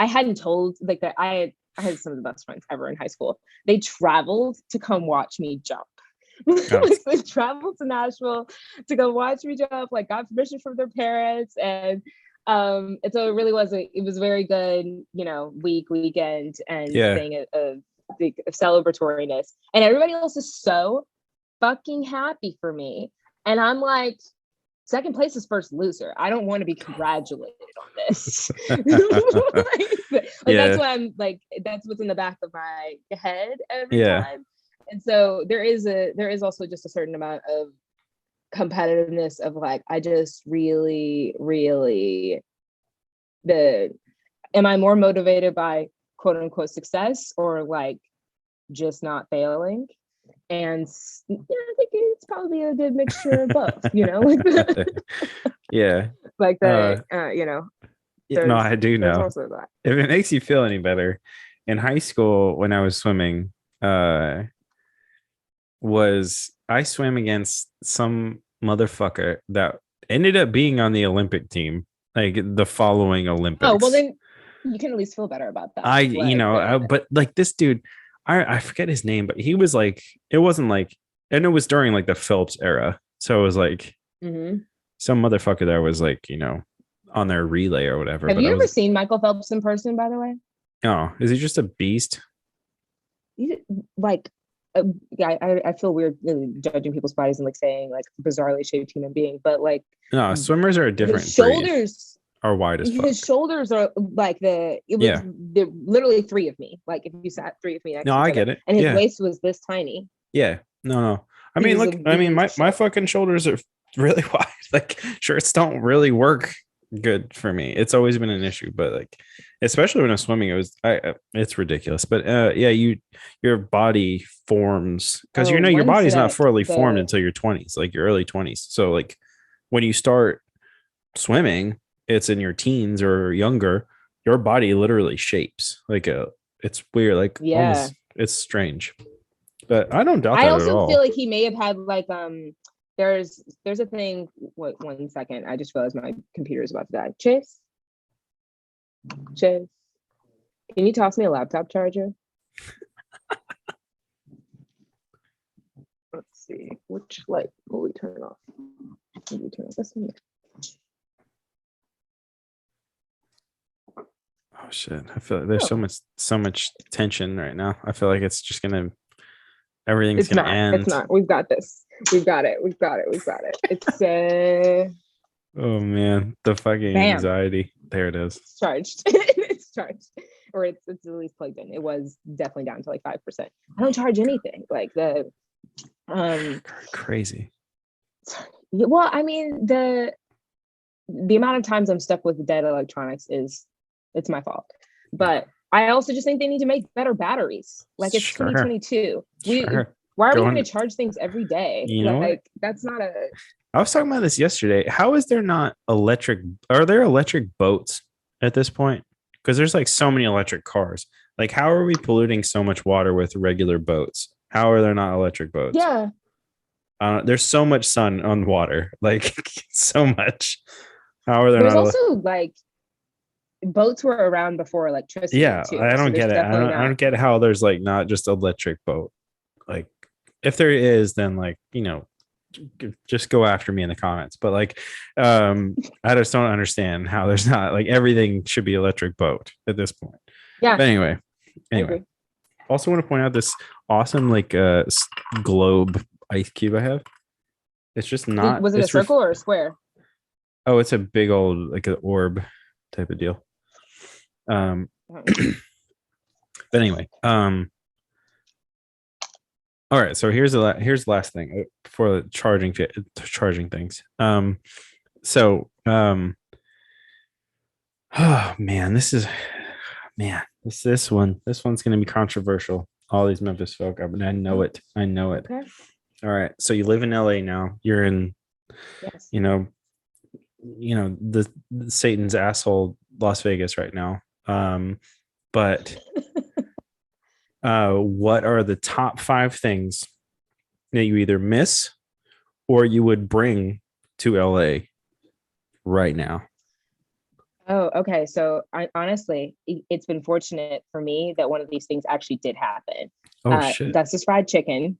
hadn't told like that I had some of the best friends ever in high school. They traveled to come watch me jump. They traveled to Nashville to go watch me jump. Like got permission from their parents, and And so it really was it was a very good, weekend and thing of celebratoriness. And everybody else is so fucking happy for me. And I'm like, second place is first loser. I don't want to be congratulated on this. That's why I'm like, that's what's in the back of my head every time. And so there is also just a certain amount of competitiveness of like, I just really, really am I more motivated by quote unquote success or like just not failing? And I think it's probably a good mixture of both, Yeah. Like that, no, I do know. Also that. If it makes you feel any better, in high school when I was swimming, I swam against some motherfucker that ended up being on the Olympic team, like the following Olympics. Oh, well then you can at least feel better about that. But like this dude, I forget his name, but he was like, it wasn't like, and it was during like the Phelps era. So it was like some motherfucker that was like, on their relay or whatever. Have you ever seen Michael Phelps in person, by the way? Oh, is he just a beast? Like, I feel weird judging people's bodies and like saying like bizarrely shaped human being, but like, no, swimmers are a different his shoulders are wide as fuck. His shoulders are like they're literally three of me. Like if you sat three of me next to each other, I get it. And his waist was this tiny. Yeah. No. I mean, look, my fucking shoulders are really wide. Like shirts don't really work good for me. It's always been an issue, but like, especially when I'm swimming, it's ridiculous. But your body forms because your body's not fully formed until your 20s, like your early 20s. So like when you start swimming, it's in your teens or younger, your body literally shapes like it's weird, like almost, it's strange, but I don't doubt that at all. I also feel like he may have had like there's a thing. Wait 1 second, I just realized my computer is about to die. Chase, can you toss me a laptop charger? Let's see, which light will we turn off? Maybe turn off this one. Oh shit! I feel like there's so much tension right now. I feel like it's just everything's gonna end. It's not. We've got this. We've got it. It's oh man, the fucking anxiety. There it is. It's charged. It's charged, or it's at least plugged in. It was definitely down to like 5%. I don't charge anything. Like the crazy. Well, I mean the amount of times I'm stuck with dead electronics it's my fault. But I also just think they need to make better batteries. Like it's 2022. Why are we going to charge things every day? That's not a. I was talking about this yesterday. How is there not electric? Are there electric boats at this point? Because there's like so many electric cars. Like, how are we polluting so much water with regular boats? How are there not electric boats? Yeah. There's so much sun on water, like so much. How are there There's not? Also, like boats were around before electricity. Yeah, too, I don't get it. I don't get how there's like not just electric boat. Like, if there is, then like just go after me in the comments. But like, I just don't understand how there's not like everything should be electric boat at this point. Yeah. But anyway. Also want to point out this awesome like globe ice cube I have. It's just not. Was it a circle or a square? Oh, it's a big old like an orb type of deal. But anyway, all right. So here's the last thing before the charging things. Oh man, this one's gonna be controversial. All these Memphis folk, I know it. Okay. All right. So you live in LA now. You're in, the Satan's asshole Las Vegas right now. But what are the top 5 things that you either miss or you would bring to LA right now? Oh, okay. So honestly, it's been fortunate for me that one of these things actually did happen. Shit. Gus's Fried Chicken.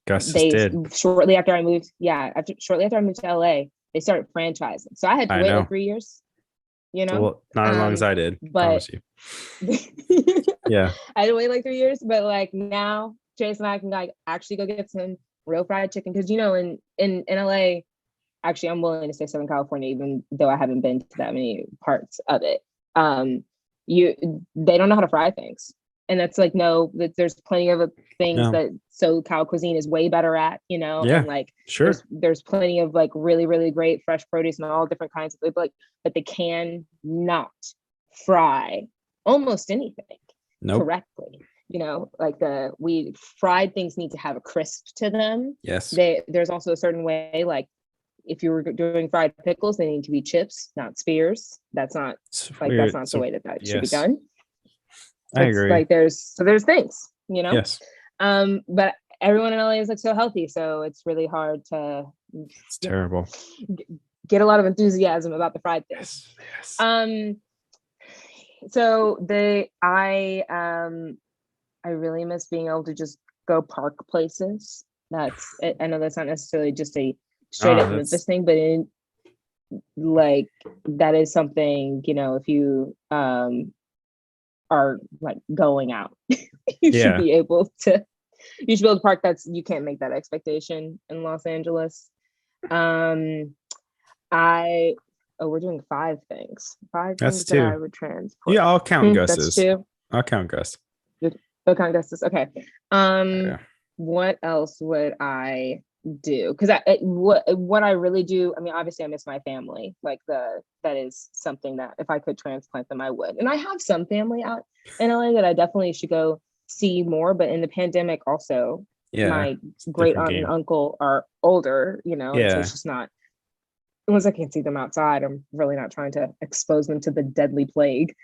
Gus did. Shortly after I moved to LA, they started franchising. So I had to wait like 3 years. you know. Well, not as long as I did. But Promise you. Yeah. I had to wait like 3 years, but like now Chase and I can like actually go get some real fried chicken because in LA, actually I'm willing to say Southern California, even though I haven't been to that many parts of it. They don't know how to fry things. And that's like, no, that there's plenty of things that SoCal cuisine is way better at, and like, sure. There's plenty of like really, really great fresh produce and all different kinds of, but they can not fry almost anything correctly. Like we fried things need to have a crisp to them. Yes. There's also a certain way, like if you were doing fried pickles, they need to be chips, not spears. That's not the way that should be done. I agree. Like there's things, Yes. But everyone in LA is like so healthy, so it's really hard to. It's terrible. Get a lot of enthusiasm about the fried things. Yes. So I really miss being able to just go park places. I know that's not necessarily just a straight up Memphis thing, but like that is something, if you are like going out, you should be able to park. You can't make that expectation in Los Angeles. We're doing 5 things. That's 2. That I would transport. Yeah, I'll count Gus's. That's 2. I'll count Gus. I'll count Gus's. Okay. What else would I do? Because what I really do, I mean, obviously I miss my family. Like that is something that if I could transplant them, I would. And I have some family out in LA that I definitely should go see more. But in the pandemic also, my great aunt and uncle are older, so it's just not, once I can't see them outside, I'm really not trying to expose them to the deadly plague.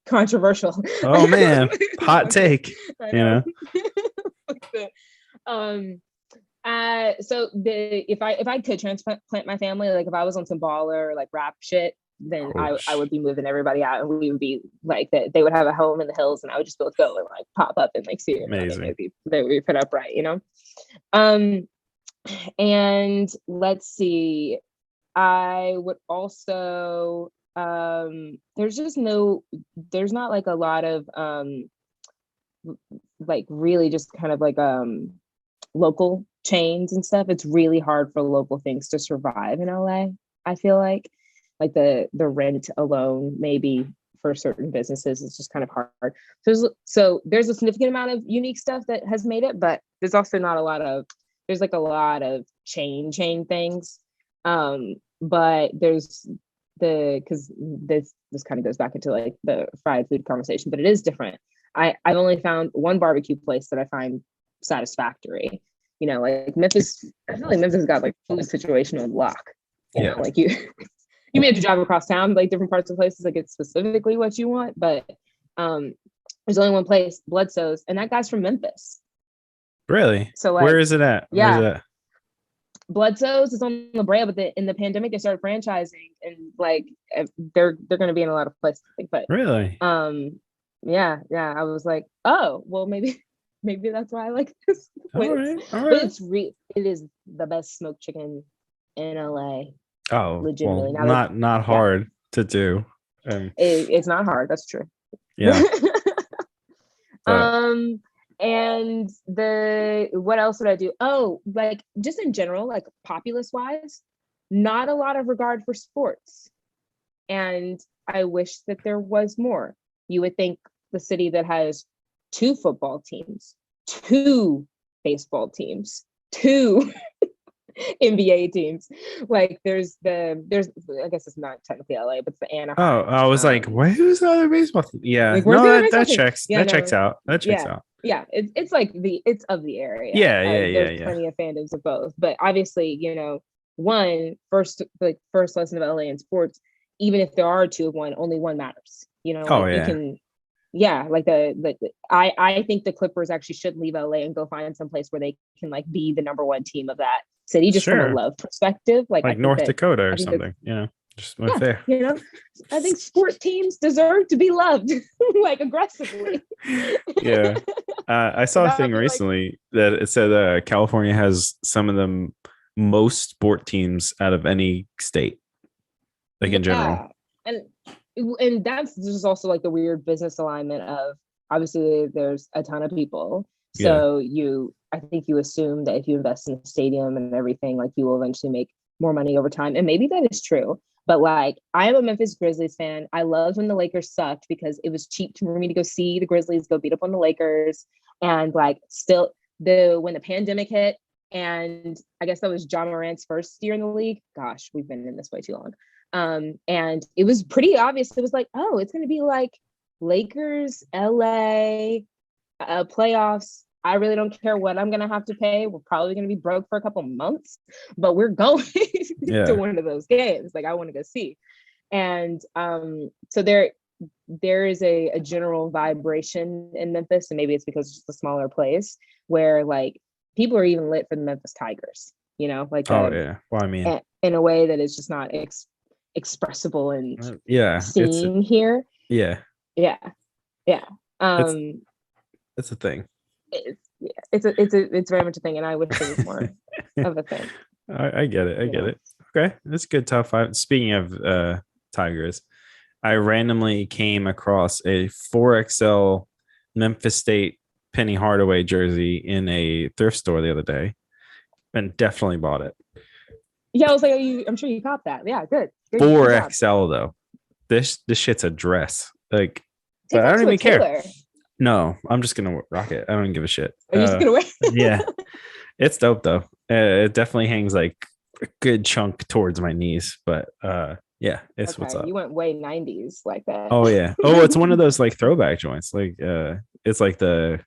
Controversial. Oh man, hot take. So if I could transplant my family, like if I was on some baller or like rap shit, then I would be moving everybody out, and we would be like that. They would have a home in the hills, and I would just be able to go and like pop up and like see it. Amazing. They would be put up right, And let's see. I would also there's not like a lot of like really just kind of like local chains and stuff. It's really hard for local things to survive in LA. I feel like the rent alone maybe for certain businesses is just kind of hard. So there's a significant amount of unique stuff that has made it, but there's also not a lot of chain things. But there's because this kind of goes back into like the fried food conversation, but it is different. I've only found one barbecue place that I find satisfactory. Like Memphis, I feel like Memphis has got like food situation on lock. Like you may have to drive across town, like different parts of places, like it's specifically what you want. But there's only one place, Bloodsoe's, and that guy's from Memphis. Really? So like, where is it at? Yeah. Bloodsoe's is on La Brea, but in the pandemic they started franchising, and like they're going to be in a lot of places. But really, yeah. I was like, oh, well, maybe that's why I like this. All right. But it is the best smoked chicken in LA. Oh, legitimately, well, not hard to do. It's not hard. That's true. Yeah. And what else would I do? Oh, like just in general, like populace wise, not a lot of regard for sports. And I wish that there was more. You would think the city that has 2 football teams, 2 baseball teams, 2 NBA teams. Like there's I guess it's not technically LA, but it's the Anaheim. Oh, I was like, who's the other baseball team? Yeah, like, no, that checks. Yeah, that checks out. That checks out. Yeah, it's like it's of the area. Yeah. There's plenty of fandoms of both, but obviously, first lesson of LA in sports, even if there are 2 of one, only one matters. You can. Yeah, like I think the Clippers actually should leave LA and go find some place where they can like be the number 1 team of that city, just from a love perspective, like North Dakota or something. Just went there. I think sport teams deserve to be loved, like aggressively. Yeah, I saw a thing recently that it said California has some of the most sport teams out of any state, like in general. And that's just also like the weird business alignment of, obviously there's a ton of people. So I think you assume that if you invest in the stadium and everything, like you will eventually make more money over time. And maybe that is true. But like, I am a Memphis Grizzlies fan. I loved when the Lakers sucked because it was cheap for me to go see the Grizzlies go beat up on the Lakers. And like, still, when the pandemic hit, and I guess that was John Morant's first year in the league. Gosh, we've been in this way too long. And it was pretty obvious. It was like, oh, it's going to be like Lakers, LA, playoffs. I really don't care what I'm going to have to pay. We're probably going to be broke for a couple months, but we're going to one of those games. Like, I want to go see. And so there is a general vibration in Memphis, and maybe it's because it's just a smaller place where like people are even lit for the Memphis Tigers, you know, like, well, I mean, in a way that is just not expressive and seen here. Yeah. It's a thing. It's very much a thing, and I wish it was more of a thing. I get it. Okay, that's good. Top 5. Speaking of Tigers, I randomly came across a 4XL Memphis State Penny Hardaway jersey in a thrift store the other day, and definitely bought it. Yeah, I was like, I'm sure you caught that. Yeah, good. 4XL though. This shit's a dress. Like, but I don't even care. No, I'm just gonna rock it. I don't even give a shit. Are you just gonna wear it? Yeah, it's dope though. It definitely hangs like a good chunk towards my knees, but yeah, it's what's up. You went way 90s like that. Oh yeah. Oh, it's one of those like throwback joints. Like it's like I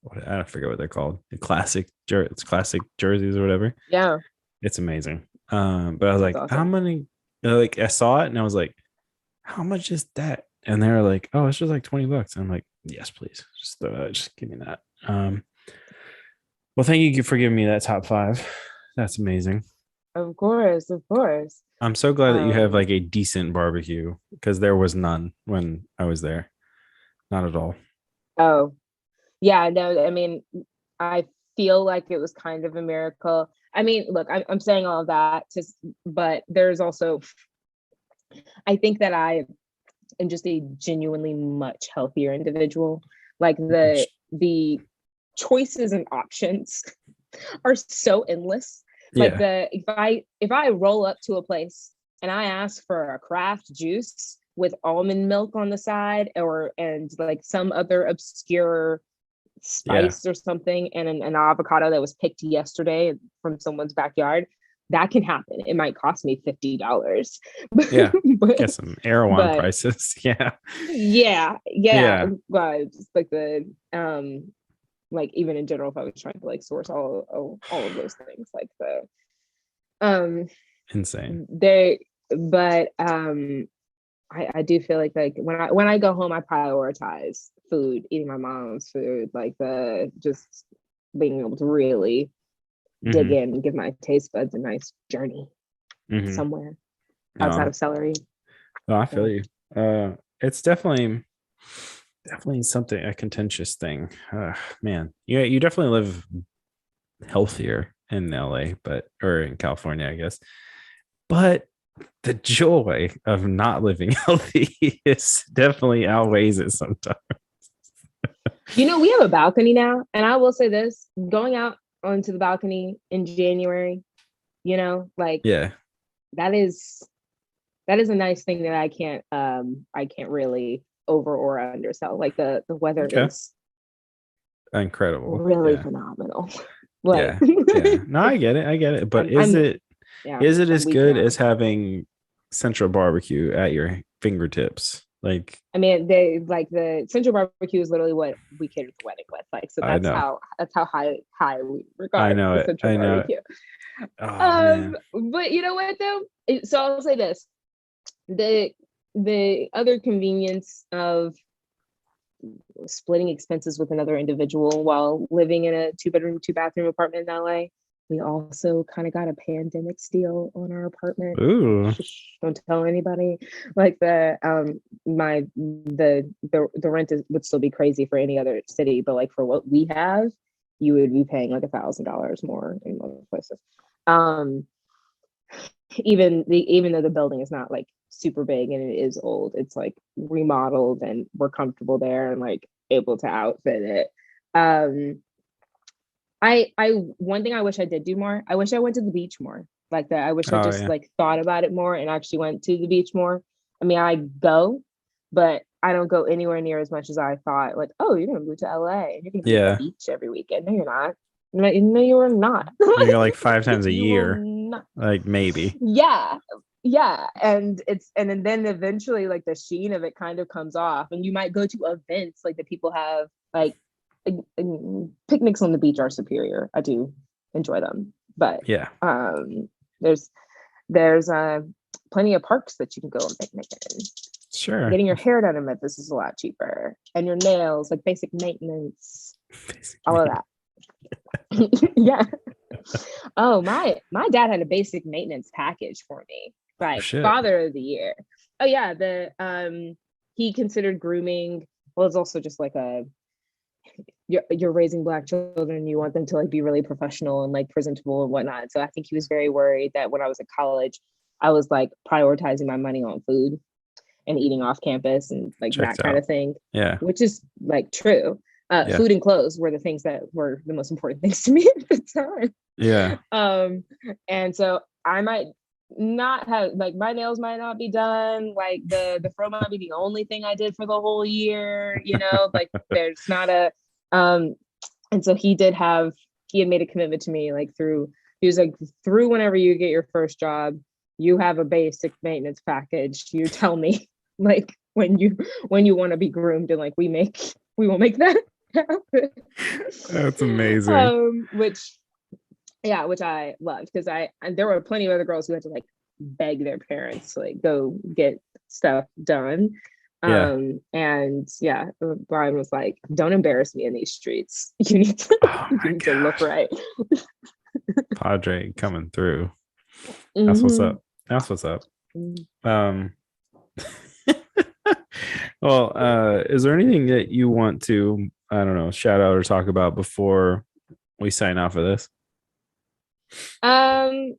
don't forget what they're called. It's classic jerseys or whatever. Yeah, it's amazing. But I was like, awesome. how many? Like, I saw it and I was like, how much is that? And they're like, oh, it's just like $20. I'm like, yes, please, just give me that. Well, thank you for giving me that top 5. That's amazing. Of course. I'm so glad that you have like a decent barbecue, because there was none when I was there. Not at all. Oh, yeah. No, I mean, I feel like it was kind of a miracle. I mean, look, I'm saying all of that, but there's also, I think that I am just a genuinely much healthier individual. Like the choices and options are so endless. Like if I roll up to a place and I ask for a craft juice with almond milk on the side, and like some other obscure spice or something, and an avocado that was picked yesterday from someone's backyard, that can happen. It might cost me $50. Yeah, get some Erewhon prices. Yeah. But just like like even in general, if I was trying to like source all of those things, like the insane. I do feel like when I go home, I prioritize food, eating my mom's food, like just being able to really dig in and give my taste buds a nice journey somewhere outside of celery. No, I feel you. It's definitely something, a contentious thing. Man, you definitely live healthier in LA, or in California, I guess. But the joy of not living healthy is definitely outweighs it sometimes. We have a balcony now, and I will say this: going out onto the balcony in January, that is a nice thing that I can't really over or undersell. Like the weather is incredible, really phenomenal. No, I get it. But is it as good as having Central Barbecue at your fingertips? Like, I mean, they like the Central Barbecue is literally what we catered the wedding with. Like, so that's how high we regard the Central Barbecue. Man. But you know what though? So I'll say this: the other convenience of splitting expenses with another individual while living in a 2-bedroom, 2-bathroom apartment in LA. We also kind of got a pandemic steal on our apartment. Ooh. Don't tell anybody. Like the rent would still be crazy for any other city, but like for what we have, you would be paying like $1,000 more in most places. Um, even though the building is not like super big and it is old, it's like remodeled and we're comfortable there and like able to outfit it. I one thing I wish I did do more. I wish I went to the beach more. Like that. I wish I just like thought about it more and actually went to the beach more. I mean, I go, but I don't go anywhere near as much as I thought. Like, oh, you're gonna move to LA and you're gonna be at the beach every weekend. No, you're not. No, you are not. You're like 5 times a year. Like maybe. Yeah. And then eventually like the sheen of it kind of comes off. And you might go to events like that people have, like picnics on the beach are superior. I do enjoy them. But yeah. There's plenty of parks that you can go and picnic in. Sure. Getting your hair done in Memphis is a lot cheaper. And your nails, like basic maintenance. All of that. Yeah. Oh, my dad had a basic maintenance package for me. Like father of the year. Oh yeah. He considered grooming. Well, it's also just like you're raising Black children, you want them to like be really professional and like presentable and whatnot. So I think he was very worried that when I was at college, I was like prioritizing my money on food and eating off campus and like that kind of thing. Yeah. Which is like true. Food and clothes were the things that were the most important things to me at the time. Yeah. And so I might not have, like, my nails might not be done. Like the fro might be the only thing I did for the whole year, you know, like there's not a, and so he had made a commitment to me, like he was like, through whenever you get your first job, you have a basic maintenance package. You tell me like when you want to be groomed and like we will make that happen. That's amazing. Which I loved because there were plenty of other girls who had to like beg their parents to like go get stuff done. And Brian was like, don't embarrass me in these streets. You need to look right. Padre coming through. That's what's up. Well, is there anything that you want to, I don't know, shout out or talk about before we sign off of this? If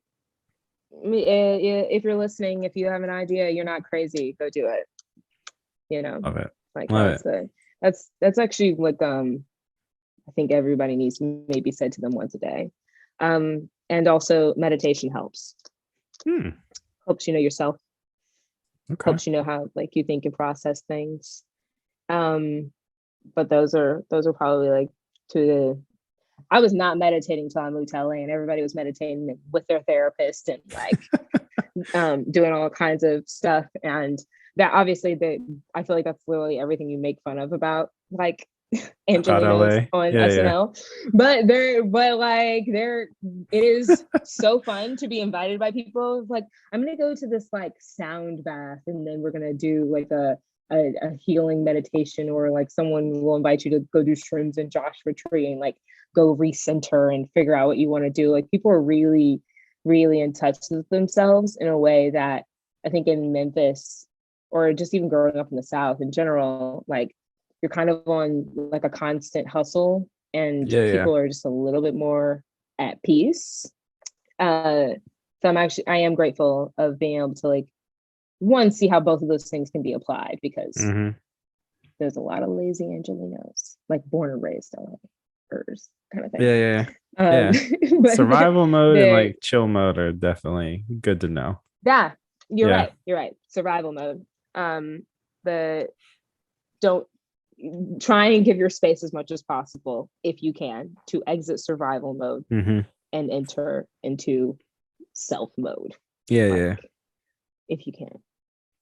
you're listening, if you have an idea, you're not crazy, go do it. You know, love it. Like that's actually what I think everybody needs to maybe said to them once a day. And also meditation helps. Helps you know yourself. Okay. Helps you know how like you think and process things. But those are probably like I was not meditating till I moved to LA, and everybody was meditating with their therapist and like doing all kinds of stuff. And that obviously I feel like that's literally everything you make fun of about like Angelinos on SNL. Yeah. It is so fun to be invited by people. Like, I'm gonna go to this like sound bath, and then we're gonna do like a healing meditation, or like someone will invite you to go do shrooms in Joshua Tree and like go recenter and figure out what you want to do. Like, people are really, really in touch with themselves in a way that I think in Memphis, or just even growing up in the South in general, like you're kind of on like a constant hustle, and people are just a little bit more at peace. So I am grateful of being able to like, one, see how both of those things can be applied, because there's a lot of lazy Angelinos, like born and raised LAers kind of thing. But survival mode and like chill mode are definitely good to know. Yeah, you're right. Survival mode. But don't try and give your space as much as possible, if you can, to exit survival mode and enter into self mode. If you can.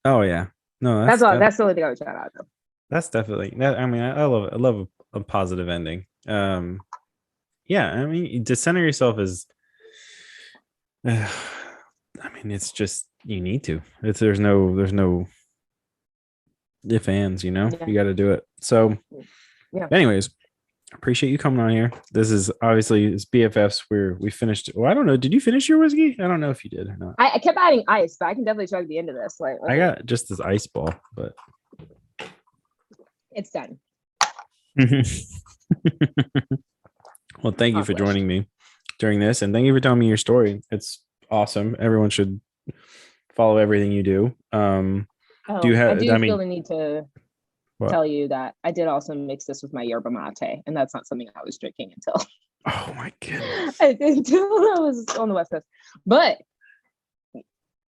Oh yeah, no, that's all. That's the only thing I would shout out though. That's definitely that. I mean, I love it. I love a positive ending. I mean, to center yourself is. I mean, it's just you need to. There's no if ands. You know, you got to do it. So, anyways, appreciate you coming on here. This is obviously it's BFFs where we finished. Well, I don't know. Did you finish your whiskey? I don't know if you did or not. I kept adding ice, but I can definitely chug the end of this. Like, I got just this ice ball, but it's done. Well, thank you for joining me. during this, and thank you for telling me your story. It's awesome. Everyone should follow everything you do. Do you have? I do I feel mean, the need to tell you that I did also mix this with my yerba mate, and that's not something I was drinking until oh my goodness, until I was on the West Coast. But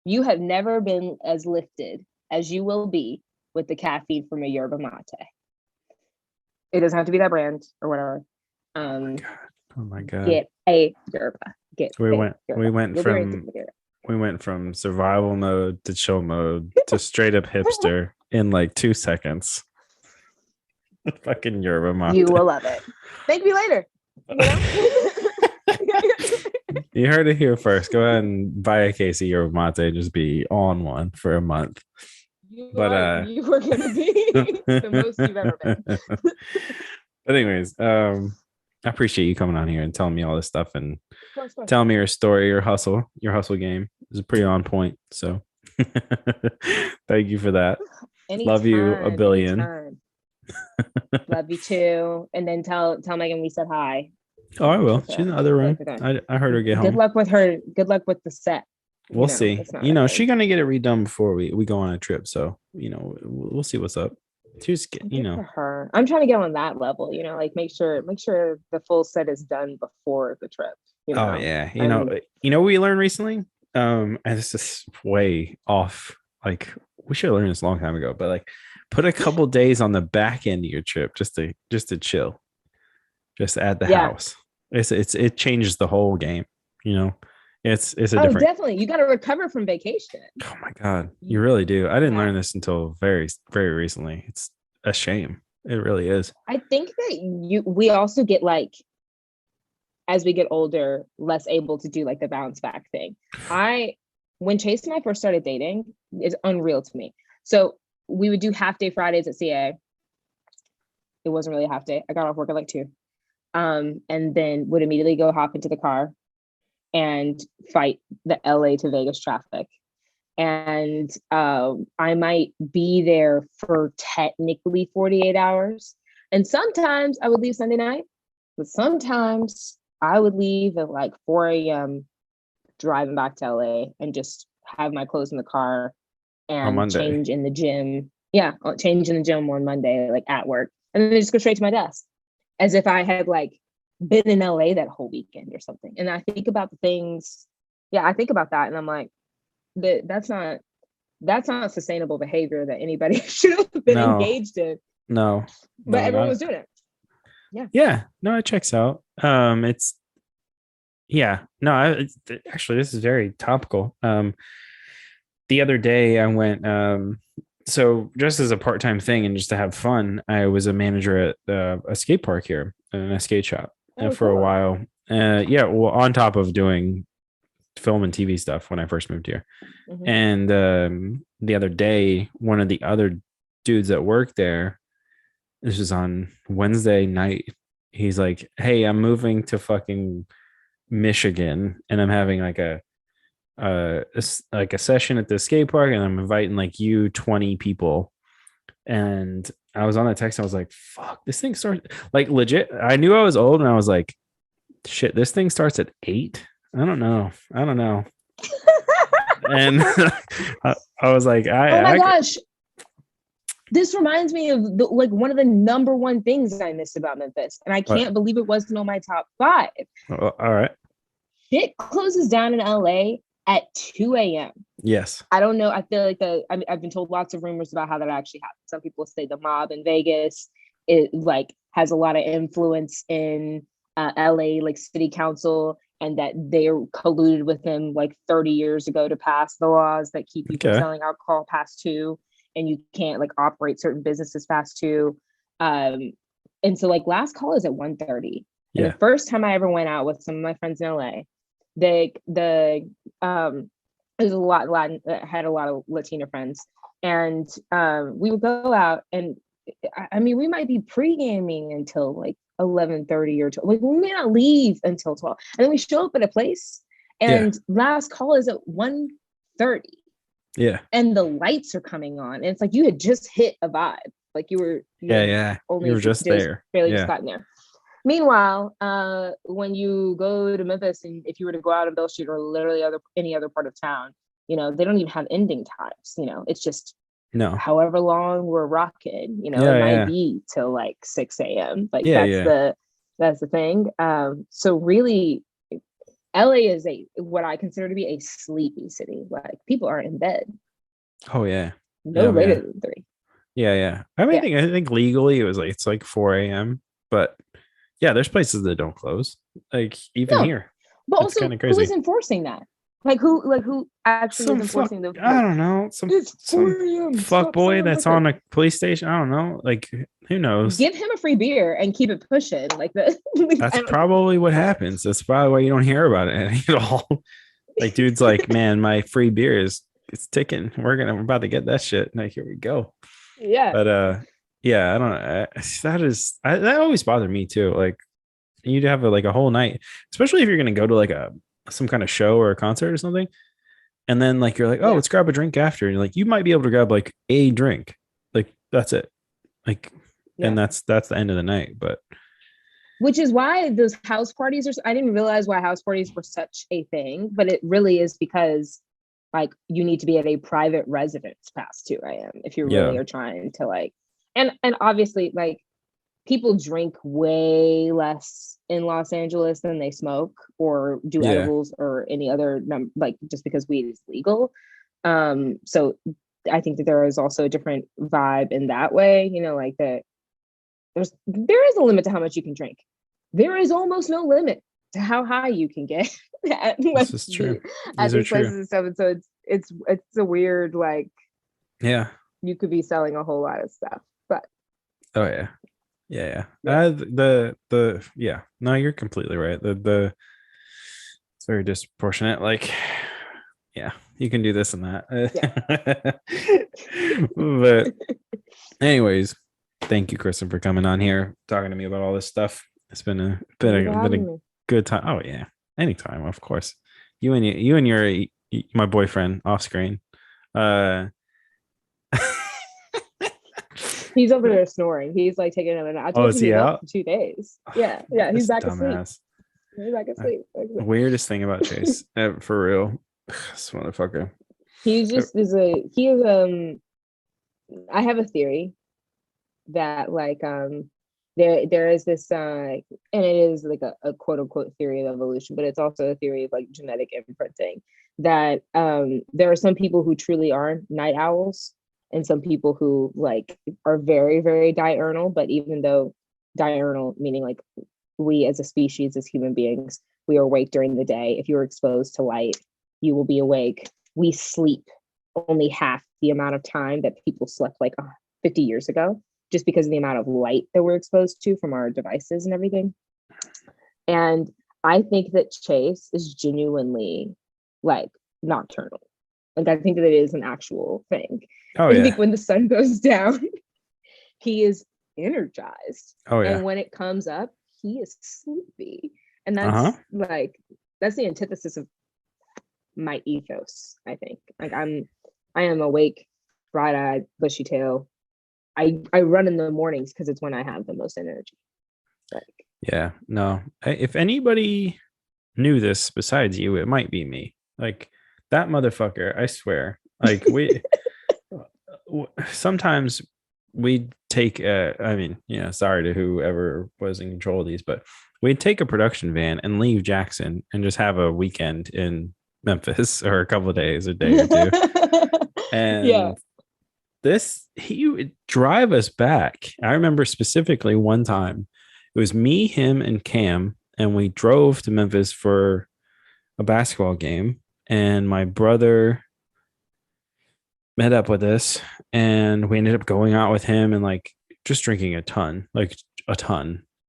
you have never been as lifted as you will be with the caffeine from a yerba mate. It doesn't have to be that brand or whatever. oh my god, Get a yerba. We went from survival mode to chill mode to straight up hipster in like 2 seconds. Fucking yerba mate. You will love it. Thank me later. You heard it here first. Go ahead and buy a case of yerba mate and just be on one for a month. You are going to be the most you've ever been. But anyways, I appreciate you coming on here and telling me all this stuff and Of course. telling me your story, your hustle game is pretty on point. So thank you for that. Anytime, love you a billion. Love you too. And then tell Megan we said hi. Oh, I will. She's in the other room. I heard her get home. Good luck with her. Good luck with the set. We'll see. She's gonna get it redone before we go on a trip. So we'll see what's up. She's for her. I'm trying to get on that level. Like make sure the full set is done before the trip. Oh yeah. What we learned recently. And this is way off. Like we should have learned this a long time ago. But like, put a couple days on the back end of your trip just to chill, just at the house. It changes the whole game. It's a different. Definitely. You got to recover from vacation. Oh my God. You really do. I didn't learn this until very, very recently. It's a shame. It really is. I think that we also get like, as we get older, less able to do like the bounce back thing. When Chase and I first started dating, it's unreal to me. So we would do half day Fridays at CA. It wasn't really a half day. I got off work at like 2. And then would immediately go hop into the car and fight the LA to Vegas traffic. And I might be there for technically 48 hours. And sometimes I would leave Sunday night, but sometimes I would leave at like 4 a.m. driving back to LA and just have my clothes in the car and change in the gym. Yeah, change in the gym on Monday, like at work. And then just go straight to my desk as if I had like been in LA that whole weekend or something. And I think about the things. Yeah, I think about that. And I'm like, that's not sustainable behavior that anybody should have been engaged in. No. But everyone was doing it. Yeah. Yeah. No, it checks out. Actually, this is very topical. The other day I went, so just as a part-time thing and just to have fun, I was a manager at a skate park here in a skate shop for a while. On top of doing film and TV stuff when I first moved here. Mm-hmm. And the other day, one of the other dudes that worked there, this was on Wednesday night, he's like, hey, I'm moving to fucking Michigan and I'm having like a session at the skate park and I'm inviting like 20 people. And I was on that text. I was like, fuck, this thing starts like legit. I knew I was old and I was like, shit, this thing starts at 8. I don't know. And I was like, oh my gosh. This reminds me of one of the number one things I missed about Memphis. And I can't believe it wasn't on my top 5. All right. Shit closes down in LA at 2 a.m. Yes. I don't know. I feel like I've been told lots of rumors about how that actually happens. Some people say the mob in Vegas, it like has a lot of influence in LA, like city council, and that they're colluded with them like 30 years ago to pass the laws that keep people selling alcohol past 2, and you can't like operate certain businesses past 2. And so like last call is at 1:30. And the first time I ever went out with some of my friends in LA, there's a lot had a lot of Latina friends, and we would go out, and I mean we might be pre-gaming until like 11:30 or 12. Like we may not leave until 12, and then we show up at a place and last call is at 1:30. And the lights are coming on, and it's like you had just hit a vibe, like you were only you were just there, barely just gotten there. Meanwhile, when you go to Memphis, and if you were to go out in Beale Street or literally any other part of town, you know, they don't even have ending times. You know, it's just No. however long we're rocking. You know, Yeah, it might yeah. be till like 6 a.m. Like Yeah, yeah. that's the thing. So really, LA is what I consider to be a sleepy city. Like people are in bed Oh yeah. no Yeah, later yeah. than 3. Yeah, yeah. I mean, Yeah. I think legally it was like it's like 4 a.m. But yeah, there's places that don't close. Like even No, here. but It's also kind of who is crazy. enforcing that? Who actually is Some fuck, enforcing the I like don't know, it's some 4 a.m. fuck Stop boy selling that's liquor. on a police station. I don't know. Like who knows? Give him a free beer and keep it pushing. Like the That's probably what happens. That's probably why you don't hear about it at all. Like dude's like, man, my free beer is it's ticking. We're about to get that shit. Like here we go. yeah. But yeah, I don't know. That always bothered me too. Like you'd have like a whole night, especially if you're gonna go to like some kind of show or a concert or something. And then like you're like, oh, Yeah. let's grab a drink after. And like you might be able to grab like a drink. Like that's it. Like and Yeah. that's the end of the night. But Which is why those house parties are, I didn't realize why house parties were such a thing, but it really is because like you need to be at a private residence past 2 a.m. if you yeah. really are trying to like, and obviously like people drink way less in Los Angeles than they smoke or do Yeah. edibles or any other like just because weed is legal. So I think that there is also a different vibe in that way, you know, like that there is a limit to how much you can drink. There is almost no limit to how high you can get at This is true. at These are these places true. and stuff. And so it's a weird like Yeah. you could be selling a whole lot of stuff, but Oh yeah. Yeah, yeah. yeah. The yeah. No, you're completely right. The it's very disproportionate. Like, yeah, you can do this and that. But anyways, thank you, Kristen, for coming on here talking to me about all this stuff. It's been a good time. Oh yeah, anytime, of course. You and your my boyfriend off screen. He's over there snoring. He's like taking a minute. I told Is him he he's up out? for 2 days. Yeah, he's This back asleep. dumbass. He's back asleep. Weirdest thing about Chase, for real. This motherfucker. He just is I have a theory that like there is this and it is like a quote unquote theory of evolution, but it's also a theory of like genetic imprinting that there are some people who truly are night owls and some people who like are very, very diurnal, but even though diurnal meaning like we as a species, as human beings, we are awake during the day. If you're exposed to light, you will be awake. We sleep only half the amount of time that people slept like 50 years ago, just because of the amount of light that we're exposed to from our devices and everything. And I think that Chase is genuinely like nocturnal. Like I think that it is an actual thing. Oh I yeah. think when the sun goes down, he is energized. Oh yeah. And when it comes up, he is sleepy. And that's like that's the antithesis of my ethos, I think. Like I am awake, bright-eyed, bushy tail. I run in the mornings because it's when I have the most energy. Like yeah, no. If anybody knew this besides you, it might be me. Like that motherfucker, I swear. Like we sometimes we take I mean, you know, sorry to whoever was in control of these, but we'd take a production van and leave Jackson and just have a weekend in Memphis or a couple of days, a day or two. And yeah. He would drive us back. I remember specifically one time it was me, him, and Cam, and we drove to Memphis for a basketball game. And my brother met up with us, and we ended up going out with him and like just drinking a ton.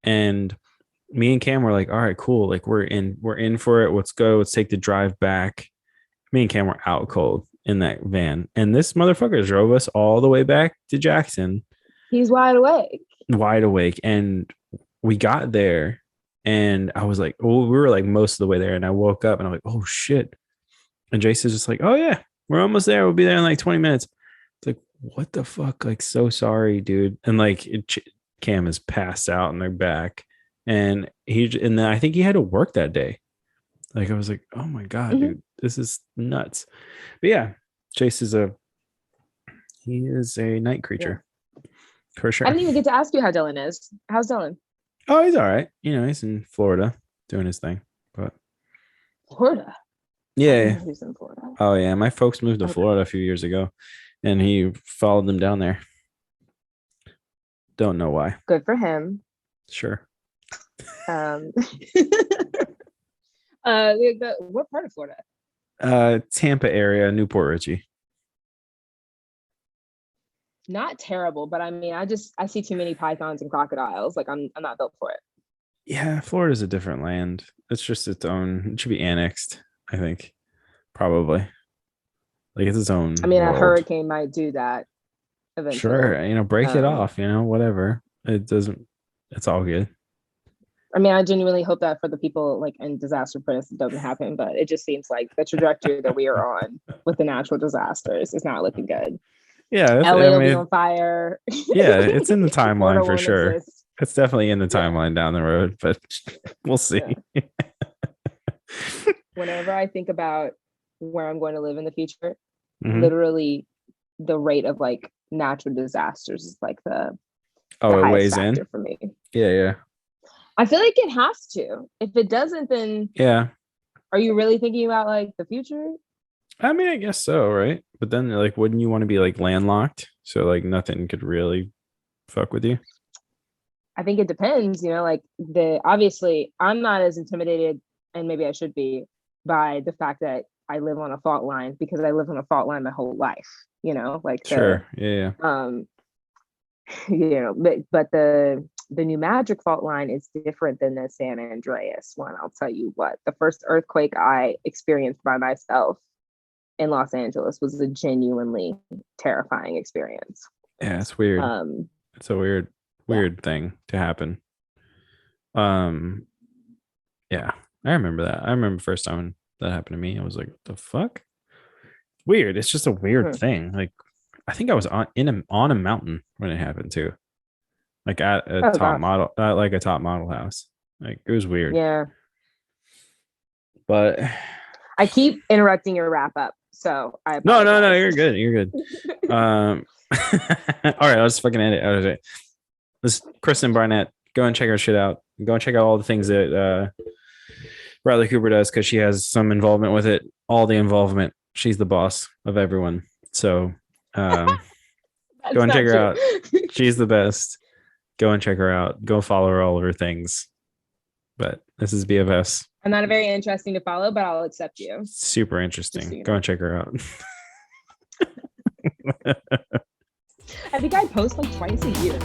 And me and Cam were like, all right, cool. Like we're in for it. Let's go. Let's take the drive back. Me and Cam were out cold in that van. And this motherfucker drove us all the way back to Jackson. He's wide awake. And we got there and I was like, oh, we were like most of the way there. And I woke up and I'm like, oh shit. And Jason's just like, oh yeah, we're almost there. We'll be there in like 20 minutes. It's like, what the fuck? Like, so sorry, dude. And like Cam is passed out and they're back. and then I think he had to work that day. Like I was like, oh my God, dude, this is nuts. But yeah, Chase is a night creature for sure. I didn't even get to ask you how Dylan is. How's Dylan? Oh, he's all right. He's in Florida doing his thing. But Florida. Yeah. He's in Florida. Oh yeah, my folks moved to Florida a few years ago, and he followed them down there. Don't know why. Good for him. Sure. What part of Florida? Tampa area, Newport Richie. Not terrible, but I mean, I see too many pythons and crocodiles. Like I'm not built for it. Yeah, Florida's a different land. It's just its own. It should be annexed, I think. Probably. Like it's its own. I mean, world. A hurricane might do that eventually. Sure, break it off, whatever. It doesn't. It's all good. I mean, I genuinely hope that for the people like in disaster press it doesn't happen, but it just seems like the trajectory that we are on with the natural disasters is not looking good. Yeah, LA will be on fire. Yeah, it's in the timeline for sure. Exist. It's definitely in the timeline down the road, but we'll see. Yeah. Whenever I think about where I'm going to live in the future, literally the rate of like natural disasters is like the it weighs in for me. Yeah. I feel like it has to. If it doesn't, then are you really thinking about like the future? I mean, I guess so, right? But then like wouldn't you want to be like landlocked so like nothing could really fuck with you? I think it depends, like obviously I'm not as intimidated, and maybe I should be, by the fact that I live on a fault line, because I lived on a fault line my whole life, like sure. Yeah. But the New Magic fault line is different than the San Andreas one. I'll tell you what, the first earthquake I experienced by myself in Los Angeles was a genuinely terrifying experience. Yeah, it's weird. It's a weird thing to happen. Yeah, I remember that. I remember the first time that happened to me. I was like, the fuck? Weird. It's just a weird thing. Like, I think I was on a mountain when it happened too. Like at a top model house. Like it was weird. Yeah. But I keep interrupting your wrap up. So I apologize. No, you're good. You're good. All right, let's fucking end it. Okay. This is Kristen Barnett. Go and check her shit out. Go and check out all the things that Bradley Cooper does, because she has some involvement with it. All the involvement. She's the boss of everyone. So go and check her out. She's the best. Go and check her out. Go follow her, all of her things. But this is BFS. I'm not very interesting to follow, but I'll accept you. Super interesting. Go and check her out. I think I post like twice a year.